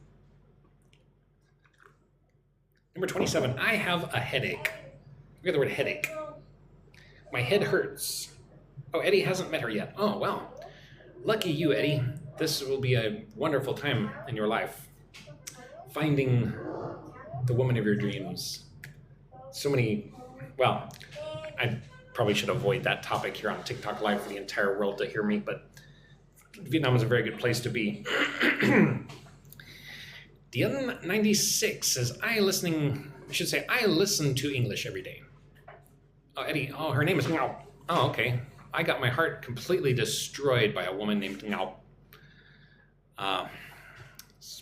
Number 27, I have a headache. Look at the word headache. My head hurts. Oh, Eddie hasn't met her yet. Oh, wow. Lucky you, Eddie. This will be a wonderful time in your life. Finding the woman of your dreams. So many, well, I probably should avoid that topic here on TikTok Live for the entire world to hear me, but Vietnam is a very good place to be. Dien96 says, I listen to English every day. Oh, Eddie, oh, her name is Ngao. Oh, okay. I got my heart completely destroyed by a woman named Ngao.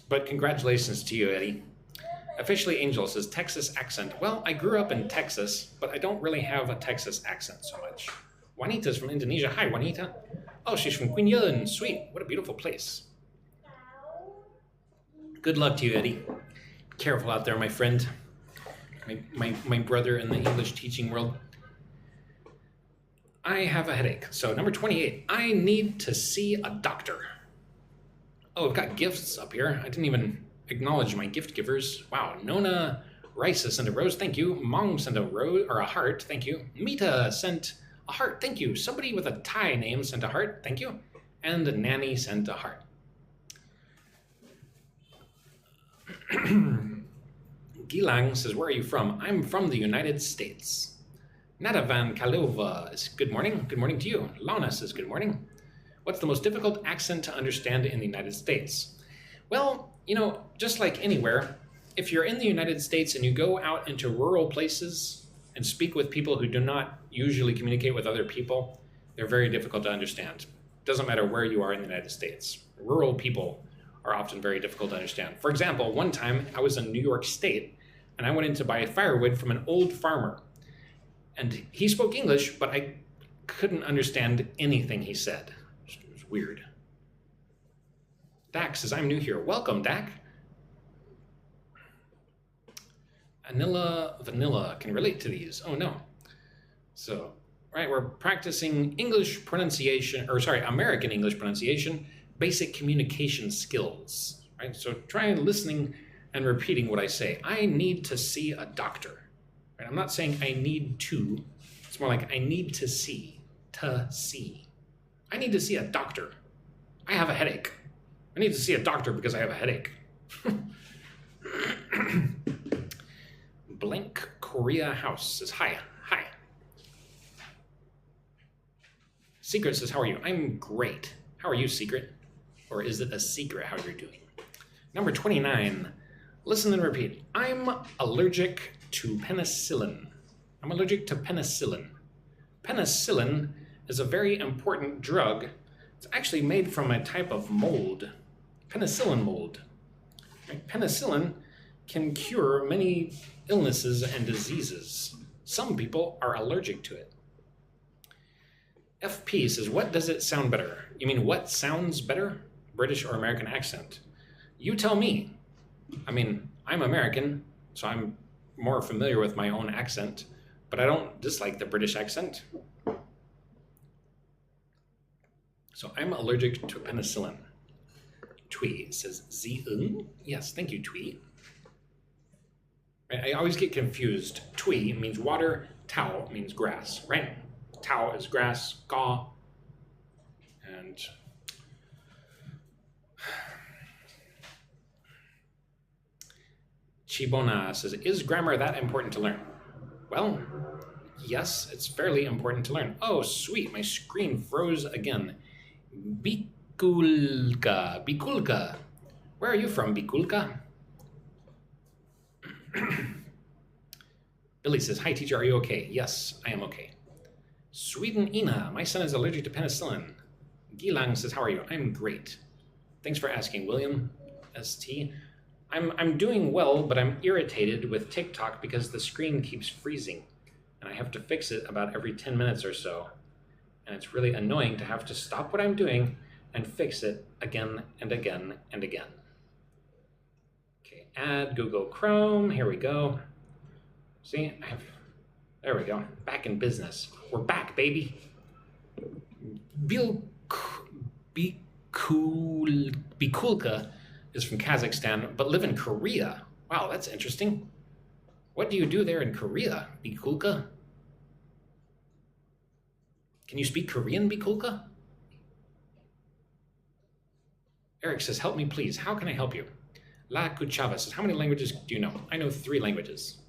But congratulations to you, Eddie. Officially Angel says, Texas accent. Well, I grew up in Texas, but I don't really have a Texas accent so much. Juanita's from Indonesia. Hi, Juanita. Oh, she's from Quy Nhơn. Sweet. What a beautiful place. Good luck to you, Eddie. Careful out there, my friend. My brother in the English teaching world. I have a headache. So number 28, I need to see a doctor. Oh, I've got gifts up here. I didn't even acknowledge my gift givers. Wow, Nona Rice sent a rose, thank you. Mong sent a rose or a heart, thank you. Mita sent a heart, thank you. Somebody with a Thai name sent a heart, thank you. And Nanny sent a heart. Gilang says, where are you from? I'm from the United States. Nadavan Kalova is good morning. Good morning to you. Lana says, good morning. What's the most difficult accent to understand in the United States? Well, you know, just like anywhere, if you're in the United States and you go out into rural places and speak with people who do not usually communicate with other people, they're very difficult to understand. Doesn't matter where you are in the United States. Rural people are often very difficult to understand. For example, one time I was in New York State and I went in to buy firewood from an old farmer. And he spoke English, but I couldn't understand anything he said. It was weird. Dak says, I'm new here. Welcome, Dak. Vanilla can relate to these. Oh, no. So, right, we're practicing English pronunciation, or sorry, American English pronunciation, basic communication skills, right? So try listening and repeating what I say. I need to see a doctor. Right? I'm not saying I need to. It's more like I need to see. To see. I need to see a doctor. I have a headache. I need to see a doctor because I have a headache. Blank Korea House says, hi. Hi. Secret says, how are you? I'm great. How are you, Secret? Or is it a secret how you're doing? Number 29, listen and repeat. I'm allergic to penicillin. I'm allergic to penicillin. Penicillin is a very important drug. It's actually made from a type of mold, penicillin mold. Right? Penicillin can cure many illnesses and diseases. Some people are allergic to it. FP says, what does it sound better? You mean what sounds better? British or American accent? You tell me. I mean, I'm American, so I'm more familiar with my own accent, but I don't dislike the British accent. So I'm allergic to penicillin. Twee says, Zing? Yes, thank you, Twee. I always get confused. Twee means water, tau means grass, right? Tau is grass, ga, and Chibona says, is grammar that important to learn? Well, yes, it's fairly important to learn. Oh, sweet, my screen froze again. Bikulka, Bikulka. Where are you from, Bikulka? Billy says, hi teacher, are you okay? Yes, I am okay. Sweden Ina, my son is allergic to penicillin. Gilang says, how are you? I'm great. Thanks for asking, William ST. I'm doing well, but I'm irritated with TikTok because the screen keeps freezing and I have to fix it about every 10 minutes or so. And it's really annoying to have to stop what I'm doing and fix it again and again and again. Okay, add Google Chrome, here we go. See, there we go, back in business. We're back, baby. Bikulka is from Kazakhstan, but live in Korea. Wow, that's interesting. What do you do there in Korea, Bikulka? Can you speak Korean, Bikulka? Eric says, help me please. How can I help you? La Kuchava says, how many languages do you know? I know 3 languages.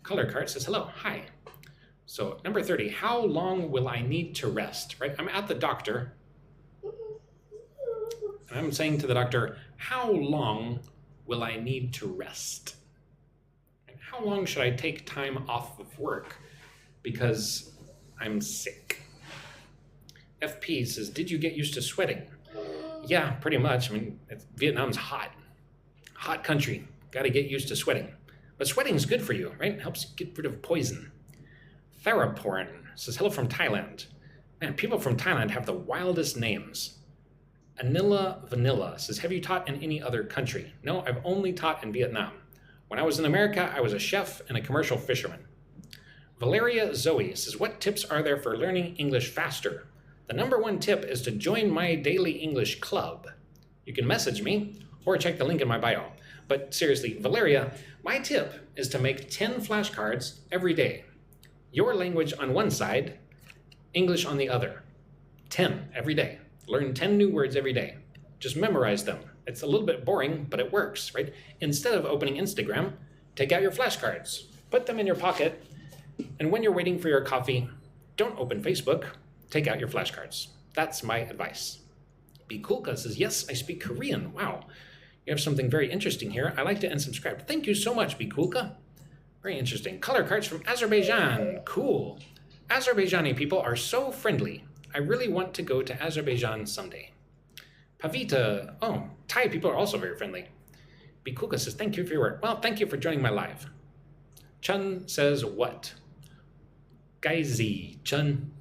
Color Cart says, hello, hi. So number 30, how long will I need to rest, right? I'm at the doctor, and I'm saying to the doctor, how long will I need to rest? And how long should I take time off of work because I'm sick? FP says, did you get used to sweating? Yeah, pretty much. I mean, Vietnam's hot. Hot country. Got to get used to sweating. But sweating is good for you, right? It helps get rid of poison. Theraporn says, hello from Thailand. Man, people from Thailand have the wildest names. Anilla Vanilla says, have you taught in any other country? No, I've only taught in Vietnam. When I was in America, I was a chef and a commercial fisherman. Valeria Zoe says, what tips are there for learning English faster? The number 1 tip is to join my daily English club. You can message me or check the link in my bio. But seriously, Valeria, my tip is to make 10 flashcards every day. Your language on one side, English on the other. 10 every day. Learn 10 new words every day. Just memorize them. It's a little bit boring, but it works, right? Instead of opening Instagram, take out your flashcards, put them in your pocket, and when you're waiting for your coffee, don't open Facebook, take out your flashcards. That's my advice. Bikulka says, yes, I speak Korean. Wow, you have something very interesting here. I like to unsubscribe. Thank you so much, Bikulka. Very interesting. Color cards from Azerbaijan. Cool. Azerbaijani people are so friendly. I really want to go to Azerbaijan someday. Pavita. Oh, Thai people are also very friendly. Bikulka says, thank you for your work. Well, thank you for joining my live. Chun says, what? Gaizi. Chun.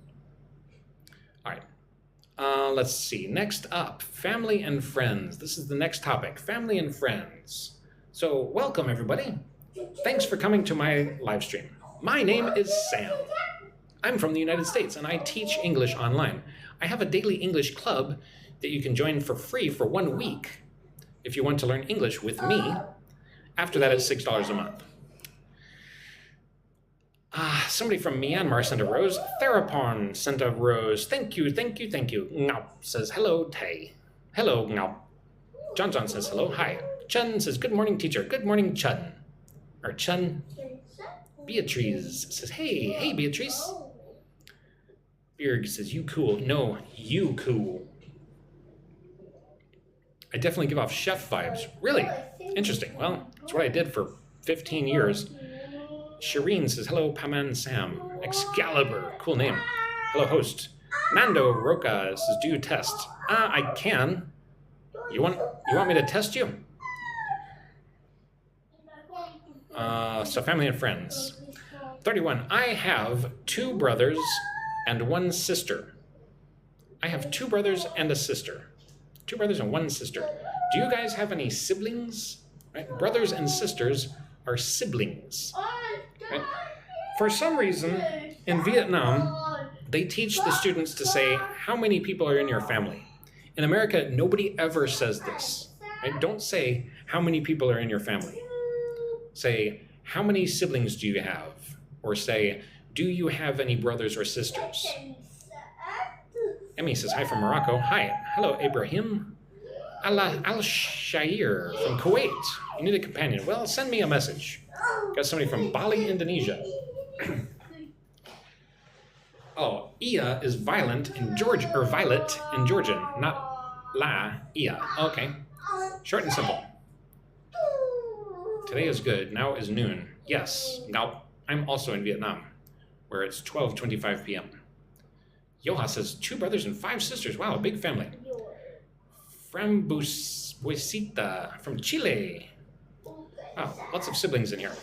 All right. Let's see. Next up, family and friends. This is the next topic, family and friends. So welcome, everybody. Thanks for coming to my live stream. My name is Sam. I'm from the United States, and I teach English online. I have a daily English club that you can join for free for 1 week if you want to learn English with me. After that, it's $6 a month. Somebody from Myanmar sent a rose. Therapon sent a rose. Thank you, thank you, thank you. Ngao says, hello, Tay. Hello, Ngao. John says, hello, hi. Chun says, good morning, teacher. Good morning, Chun. Or Chun. Beatrice says, hey, Beatrice. Bjerg says, you cool. No, you cool. I definitely give off chef vibes. Really? Interesting. Well, that's what I did for 15 years. Shireen says, hello, Paman Sam. Excalibur, cool name. Hello, host. Nando Roca says, do you test? I can. You want me to test you? So family and friends. 31. I have 2 brothers and 1 sister. I have 2 brothers and a sister. 2 brothers and 1 sister. Do you guys have any siblings? Right? Brothers and sisters are siblings. Right? For some reason, in Vietnam, they teach the students to say, how many people are in your family? In America, nobody ever says this. Right? Don't say, how many people are in your family? Say, how many siblings do you have? Or say, do you have any brothers or sisters? Emmy says, hi from Morocco. Hi. Hello, Ibrahim. Al-Shair from Kuwait. You need a companion. Well, send me a message. Got somebody from Bali, Indonesia. Oh, Ia is violent in Georgia, or violet in Georgian, not la, Ia. Okay. Short and simple. Today is good. Now is noon. Yes. Now, I'm also in Vietnam, where it's 12:25 p.m. Yoha says, 2 brothers and 5 sisters. Wow, a big family. Frambuesita from Chile. Wow, lots of siblings in here.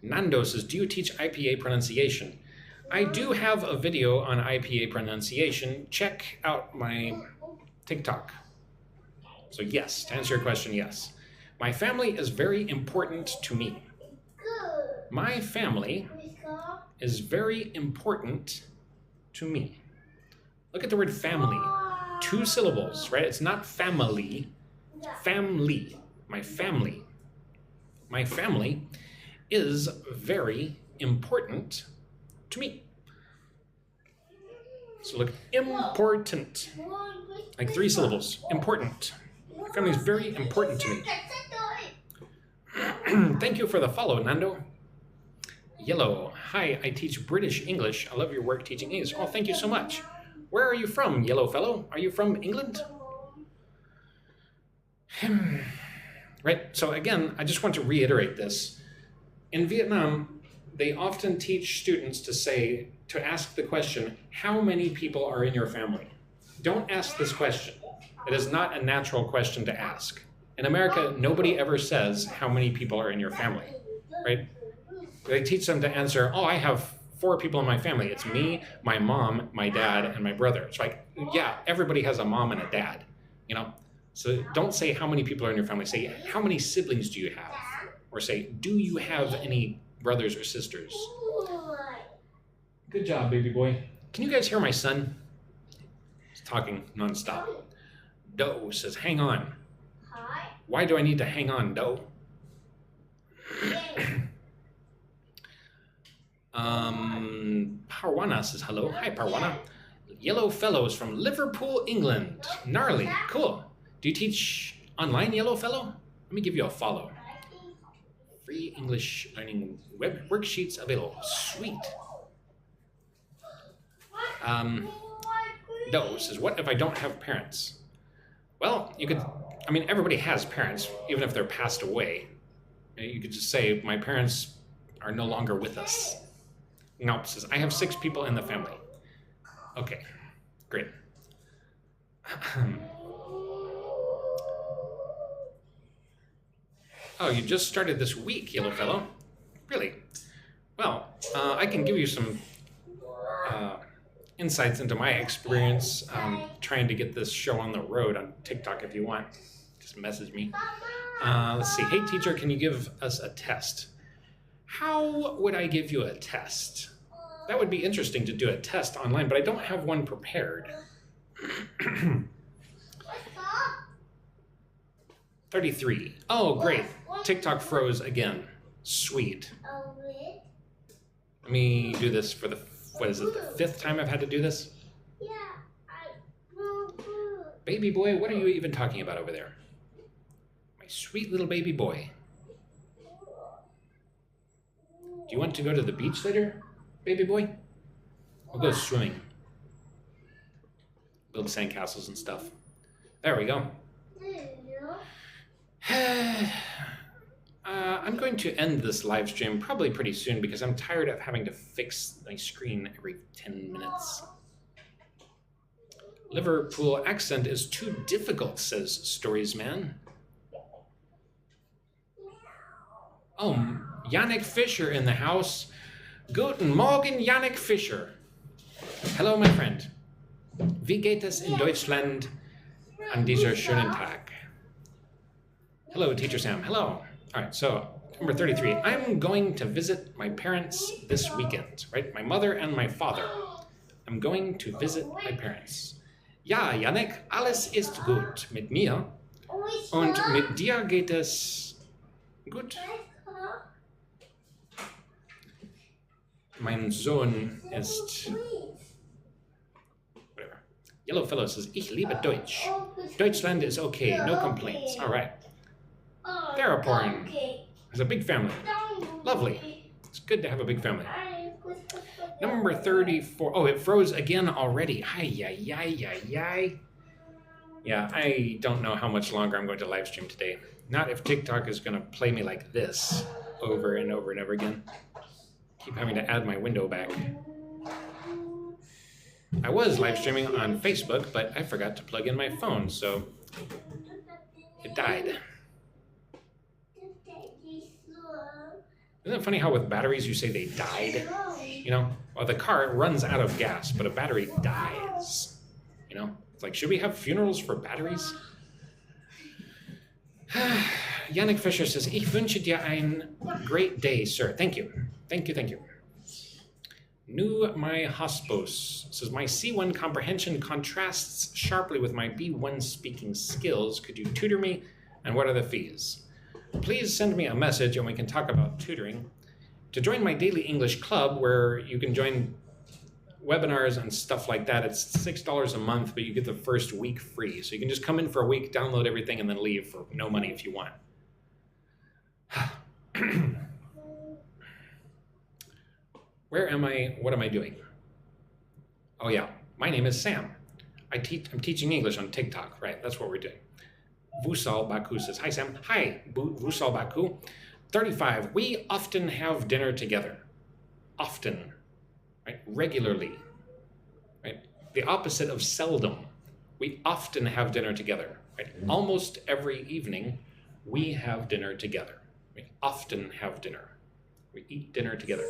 Nando says, do you teach IPA pronunciation? I do have a video on IPA pronunciation. Check out my TikTok. So yes, to answer your question, yes. My family is very important to me. My family is very important to me. Look at the word family. 2 syllables, right? It's not family. Family. My family. My family is very important to me. So look, important. Like 3 syllables. Important. My family is very important to me. Thank you for the follow, Nando. Yellow. Hi, I teach British English. I love your work teaching English. Oh, thank you so much. Where are you from, yellow fellow? Are you from England? Right, so again, I just want to reiterate this. In Vietnam, they often teach students to ask the question, how many people are in your family? Don't ask this question. It is not a natural question to ask. In America, nobody ever says how many people are in your family, right? They teach them to answer, oh, I have 4 people in my family. It's me, my mom, my dad, and my brother. It's like, yeah, everybody has a mom and a dad, you know? So don't say how many people are in your family. Say, how many siblings do you have? Or say, do you have any brothers or sisters? Good job, baby boy. Can you guys hear my son? He's talking nonstop. Doe says, hang on. Why do I need to hang on, Doe? Parwana says hello. Hi, Parwana. Yellow Fellows from Liverpool, England. Gnarly. Cool. Do you teach online, Yellow Fellow? Let me give you a follow. Free English learning web worksheets available. Sweet. Doe says, what if I don't have parents? Well, you could, I mean, everybody has parents, even if they're passed away. You could just say, my parents are no longer with us. Nope says, I have 6 people in the family. Okay, great. Oh, you just started this week, Yellow Fellow? Really? Well, I can give you some insights into my experience trying to get this show on the road on TikTok if you want. Just message me. Let's see. Hey, teacher, can you give us a test? How would I give you a test? That would be interesting to do a test online, but I don't have one prepared. 33. Oh, great. TikTok froze again. Sweet. Let me do this for the, what is it, the 5th time I've had to do this? Yeah. Baby boy, what are you even talking about over there? My sweet little baby boy. Do you want to go to the beach later, baby boy? We'll go swimming. Build sandcastles and stuff. There we go. I'm going to end this live stream probably pretty soon because I'm tired of having to fix my screen every 10 minutes. Liverpool accent is too difficult, says Stories Man. Oh, Yannick Fischer in the house. Guten Morgen, Yannick Fischer. Hello, my friend. Wie geht es in Deutschland an dieser schönen Tag? Hello, Teacher Sam. Hello. All right, so number 33. I'm going to visit my parents this weekend, right? My mother and my father. I'm going to visit my parents. Ja, Yannick, alles ist gut mit mir. Und mit dir geht es gut? Mein Sohn ist... Whatever. Yellowfellow says, ich liebe Deutsch. Deutschland is okay, no complaints. All right. Theraporn has a big family. Lovely. It's good to have a big family. Number 34. Oh, it froze again already. Hi. Yeah, I don't know how much longer I'm going to live stream today. Not if TikTok is going to play me like this over and over and over again. Keep having to add my window back. I was live streaming on Facebook, but I forgot to plug in my phone, so it died. Isn't it funny how with batteries you say they died? You know, well, the car runs out of gas, but a battery dies. You know, it's like, should we have funerals for batteries? Yannick Fischer says, ich wünsche dir ein great day, sir. Thank you. Thank you. Nu my hospos says, my C1 comprehension contrasts sharply with my B1 speaking skills. Could you tutor me? And what are the fees? Please send me a message and we can talk about tutoring. To join my daily English club, where you can join webinars and stuff like that, it's $6 a month, but you get the first week free. So you can just come in for a week, download everything, and then leave for no money if you want. Where am I? What am I doing? Oh yeah, my name is Sam. I'm teaching English on TikTok, right? That's what we're doing. Vusal Baku says, hi Sam. Hi, Vusal Baku. 35, we often have dinner together. Often, right? Regularly, right? The opposite of seldom. We often have dinner together, right? Almost every evening, we have dinner together. We often have dinner. We eat dinner together.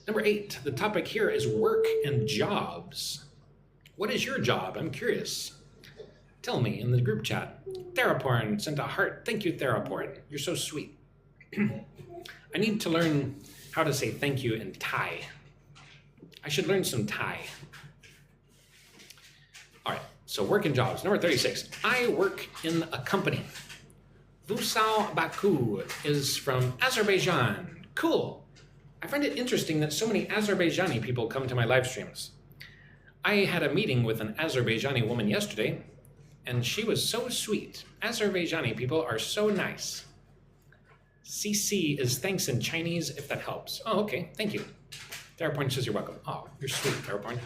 Number 8, the topic here is work and jobs. What is your job? I'm curious. Tell me in the group chat. Theraporn sent a heart. Thank you, Theraporn. You're so sweet. I need to learn how to say thank you in Thai. I should learn some Thai. All right, so work and jobs. Number 36. I work in a company. Vusal Baku is from Azerbaijan. Cool. I find it interesting that so many Azerbaijani people come to my live streams. I had a meeting with an Azerbaijani woman yesterday, and she was so sweet. Azerbaijani people are so nice. CC is thanks in Chinese, if that helps. Oh, okay, thank you. Theraporn says you're welcome. Oh, you're sweet, Theraporn.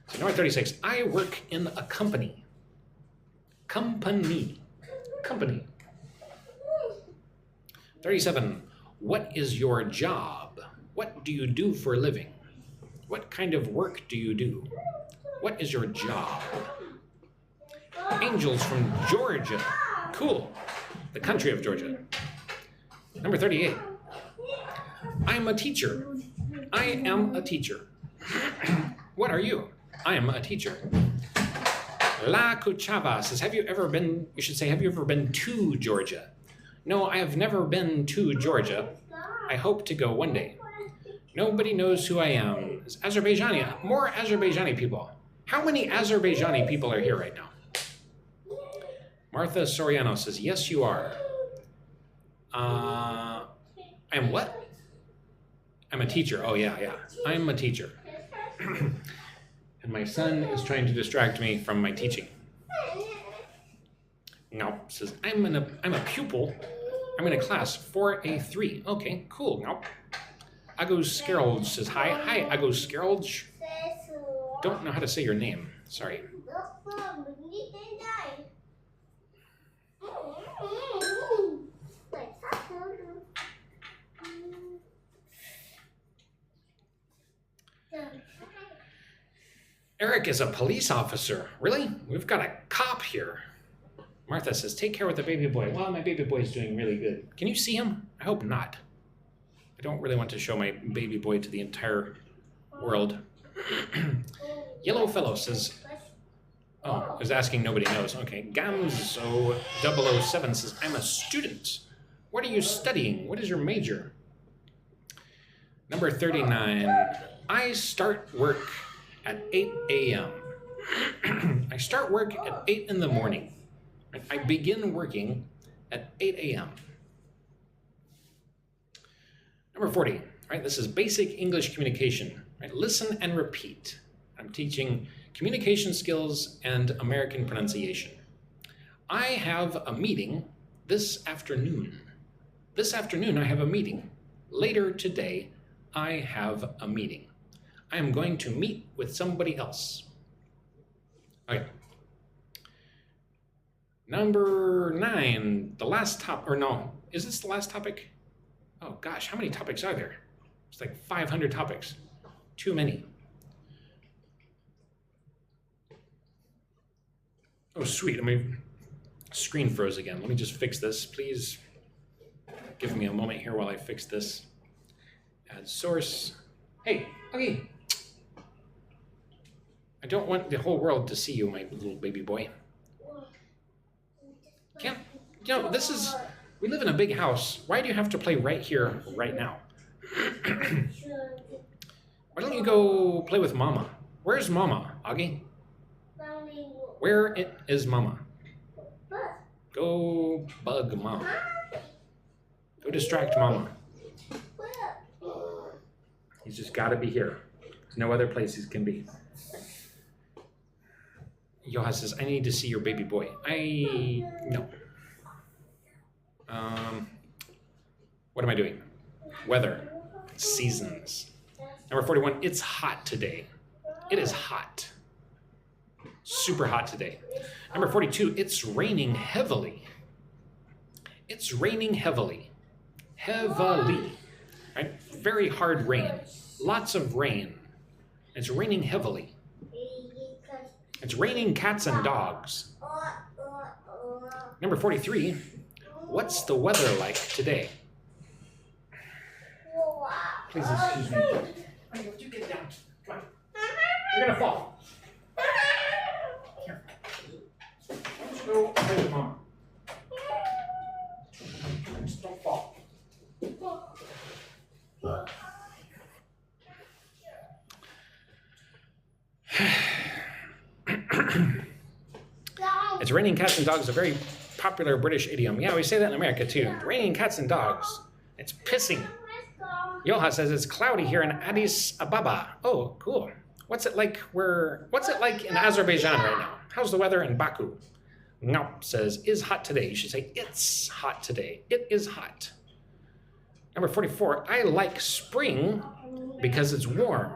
So number 36, I work in a company. Company. 37, what is your job? What do you do for a living? What kind of work do you do? What is your job? Angels from Georgia. Cool. The country of Georgia. Number 38. I'm a teacher. I am a teacher. What are you? I am a teacher. La Cuchava says, have you ever been to Georgia? No, I have never been to Georgia. I hope to go one day. Nobody knows who I am. It's Azerbaijani. More Azerbaijani people. How many Azerbaijani people are here right now? Martha Soriano says, yes, you are. I'm what? I'm a teacher. Oh, yeah. I'm a teacher. And my son is trying to distract me from my teaching. No, says, I'm a pupil. I'm in a class 4A3. Okay, cool. No. Agus Skerolj says, hi, Agus Skerolj. Don't know how to say your name. Sorry. Eric is a police officer. Really? We've got a cop here. Martha says, take care with the baby boy. Well, my baby boy is doing really good. Can you see him? I hope not. I don't really want to show my baby boy to the entire world. Yellow Fellow says, oh, is asking nobody knows. Okay, Gamzo007 says, I'm a student. What are you studying? What is your major? Number 39, I start work at 8 a.m. I start work at 8 in the morning. I begin working at 8 a.m. Number 40, right? This is basic English communication. Right? Listen and repeat. I'm teaching communication skills and American pronunciation. I have a meeting this afternoon. This afternoon I have a meeting. Later today I have a meeting. I am going to meet with somebody else. Okay. Number 9, the last topic, or no, is this the last topic? Oh gosh, how many topics are there? It's like 500 topics. Too many. Oh sweet, screen froze again. Let me just fix this. Please give me a moment here while I fix this. Add source. Hey, okay. I don't want the whole world to see you, my little baby boy. We live in a big house. Why do you have to play right here, right now? Why don't you go play with Mama? Where's Mama, Augie? Where is Mama? Go bug Mama. Go distract Mama. He's just got to be here. There's no other place he can be. Johan says, I need to see your baby boy. No. What am I doing? Weather. Seasons. Number 41, it's hot today. It is hot. Super hot today. Number 42, it's raining heavily. It's raining heavily. Heavily. Right? Very hard rain. Lots of rain. It's raining heavily. It's raining cats and dogs. Number 43, what's the weather like today? Please excuse me. Would you get down? Come on. You're gonna fall. Here. Let's go play with Mama. Just don't fall. It's raining cats and dogs, a very popular British idiom. Yeah, we say that in America too. Raining cats and dogs. It's pissing. Yoha says it's cloudy here in Addis Ababa. Oh, cool. What's it like in Azerbaijan right now? How's the weather in Baku? Ngaup says, is hot today. You should say, it's hot today. It is hot. Number 44, I like spring because it's warm.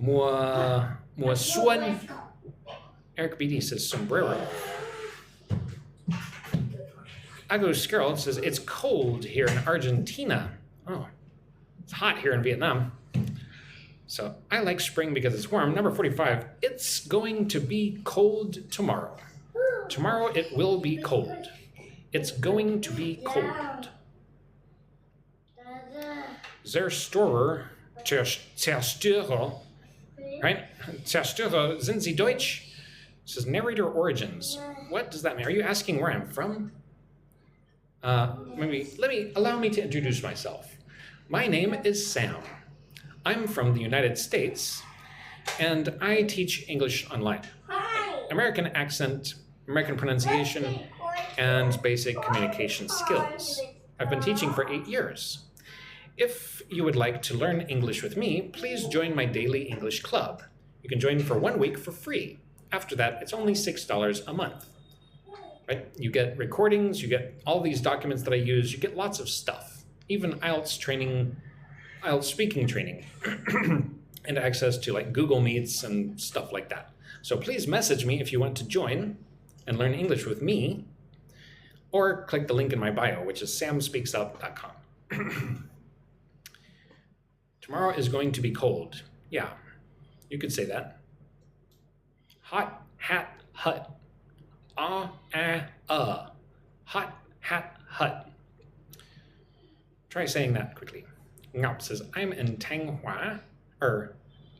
Mùa xuân. Eric BD says sombrero. Ago Skirl says it's cold here in Argentina. Oh, it's hot here in Vietnam. So I like spring because it's warm. Number 45, it's going to be cold tomorrow. Tomorrow it will be cold. It's going to be cold. Zerstörer, zerstörer, right? Zerstörer, sind Sie Deutsch? It says narrator origins. What does that mean? Are you asking where I'm from? Allow me to introduce myself. My name is Sam. I'm from the United States, and I teach English online. American accent, American pronunciation, and basic communication skills. I've been teaching for 8 years. If you would like to learn English with me, please join my daily English club. You can join for 1 week for free. After that, it's only $6 a month. Right? You get recordings, you get all these documents that I use, you get lots of stuff. Even IELTS training, IELTS speaking training, and access to like Google Meets and stuff like that. So please message me if you want to join and learn English with me, or click the link in my bio, which is samspeaksup.com. Tomorrow is going to be cold. Yeah, you could say that. Hot hat hut. Ah, ah, hot hat hut. Try saying that quickly. Ngao says, I'm in Tanghua.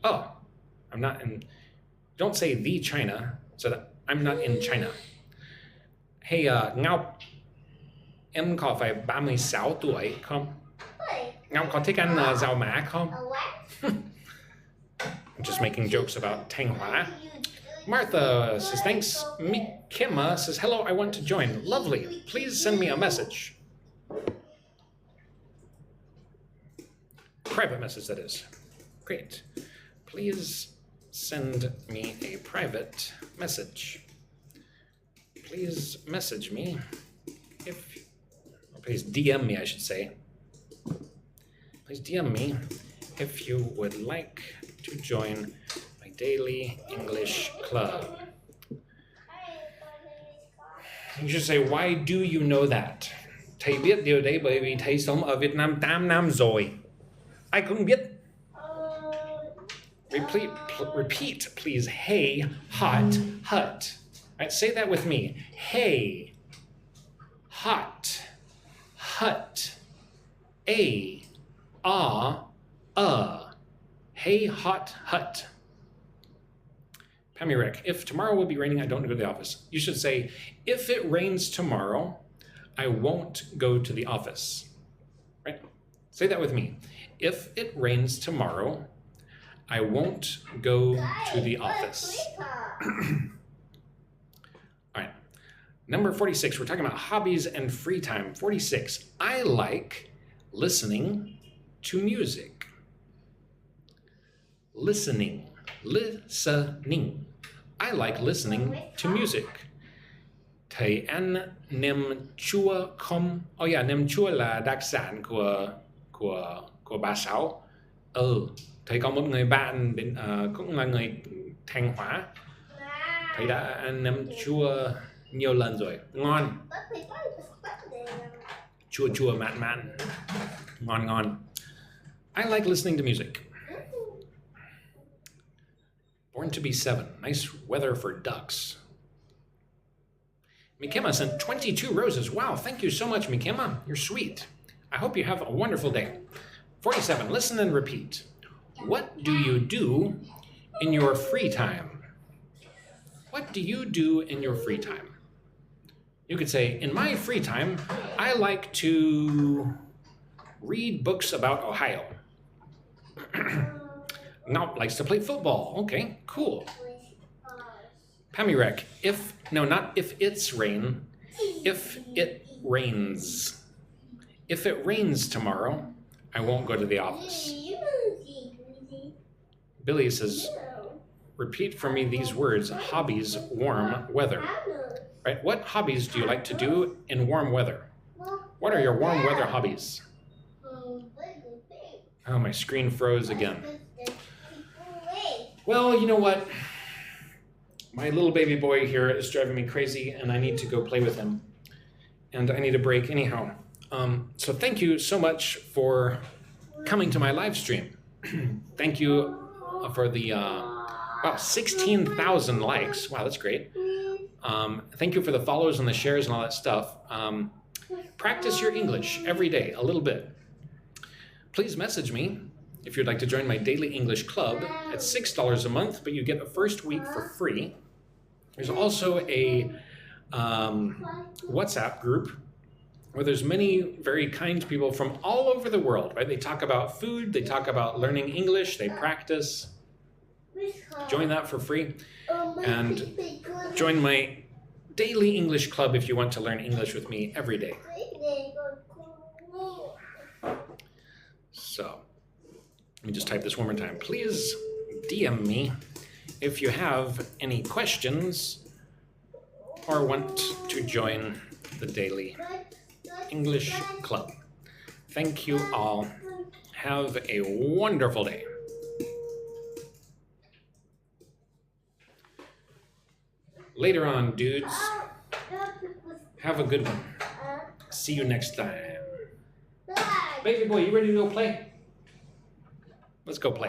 Oh, I'm not in, don't say the China, so that I'm not in China. Hey, Ngao, em có phải 36 tuổi không? Ngao có thích ăn rau má không? I'm just making jokes about Tanghua. Martha says, thanks. Mikima says, hello, I want to join. Lovely. Please send me a message. Private message, that is. Great. Please send me a private message. Please message me please DM me, I should say. Please DM me if you would like to join my daily English club. You should say, why do you know that? Thầy biết điều đấy bởi vì thầy sống ở Việt Nam 8 năm rồi. Ai cũng biết. Repeat, please. Hey, hot, hut. Right, say that with me. Hey, hot, hut. Hey, hot, hut. Pamirek, if tomorrow will be raining, I don't go to the office. You should say, if it rains tomorrow, I won't go to the office. Right? Say that with me. If it rains tomorrow, I won't go to the office. All right. Number 46, we're talking about hobbies and free time. 46, I like listening to music. Listening. I like listening to music. Thầy ăn nem chua không? Oh yeah, nem chua là đặc sản của bà Sáu. Thầy có một người bạn cũng là người Thanh Hóa. Thầy đã ăn nem chua nhiều lần rồi. Ngon. Chua chua mặn mặn. Ngon ngon. I like listening to music. Born to be 7. Nice weather for ducks. Mikema sent 22 roses. Wow, thank you so much, Mikema. You're sweet. I hope you have a wonderful day. 47, listen and repeat. What do you do in your free time? What do you do in your free time? You could say, in my free time, I like to read books about Ohio. Now likes to play football. Okay, cool. Pamirek, if it's rain, if it rains. If it rains tomorrow, I won't go to the office. Billy says, repeat for me these words, hobbies, warm weather. Right? What hobbies do you like to do in warm weather? What are your warm weather hobbies? Oh, my screen froze again. Well, you know what? My little baby boy here is driving me crazy and I need to go play with him. And I need a break anyhow. So thank you so much for coming to my live stream. Thank you for the 16,000 likes. Wow, that's great. Thank you for the follows and the shares and all that stuff. Practice your English every day, a little bit. Please message me if you'd like to join my daily English club. It's $6 a month, but you get a first week for free. There's also a WhatsApp group where there's many very kind people from all over the world, right? They talk about food, they talk about learning English, they practice. Join that for free. And join my daily English club if you want to learn English with me every day. So, let me just type this one more time. Please DM me if you have any questions or want to join the daily English club. Thank you all. Have a wonderful day. Later on, dudes. Have a good one. See you next time. Baby boy, you ready to go play? Let's go play.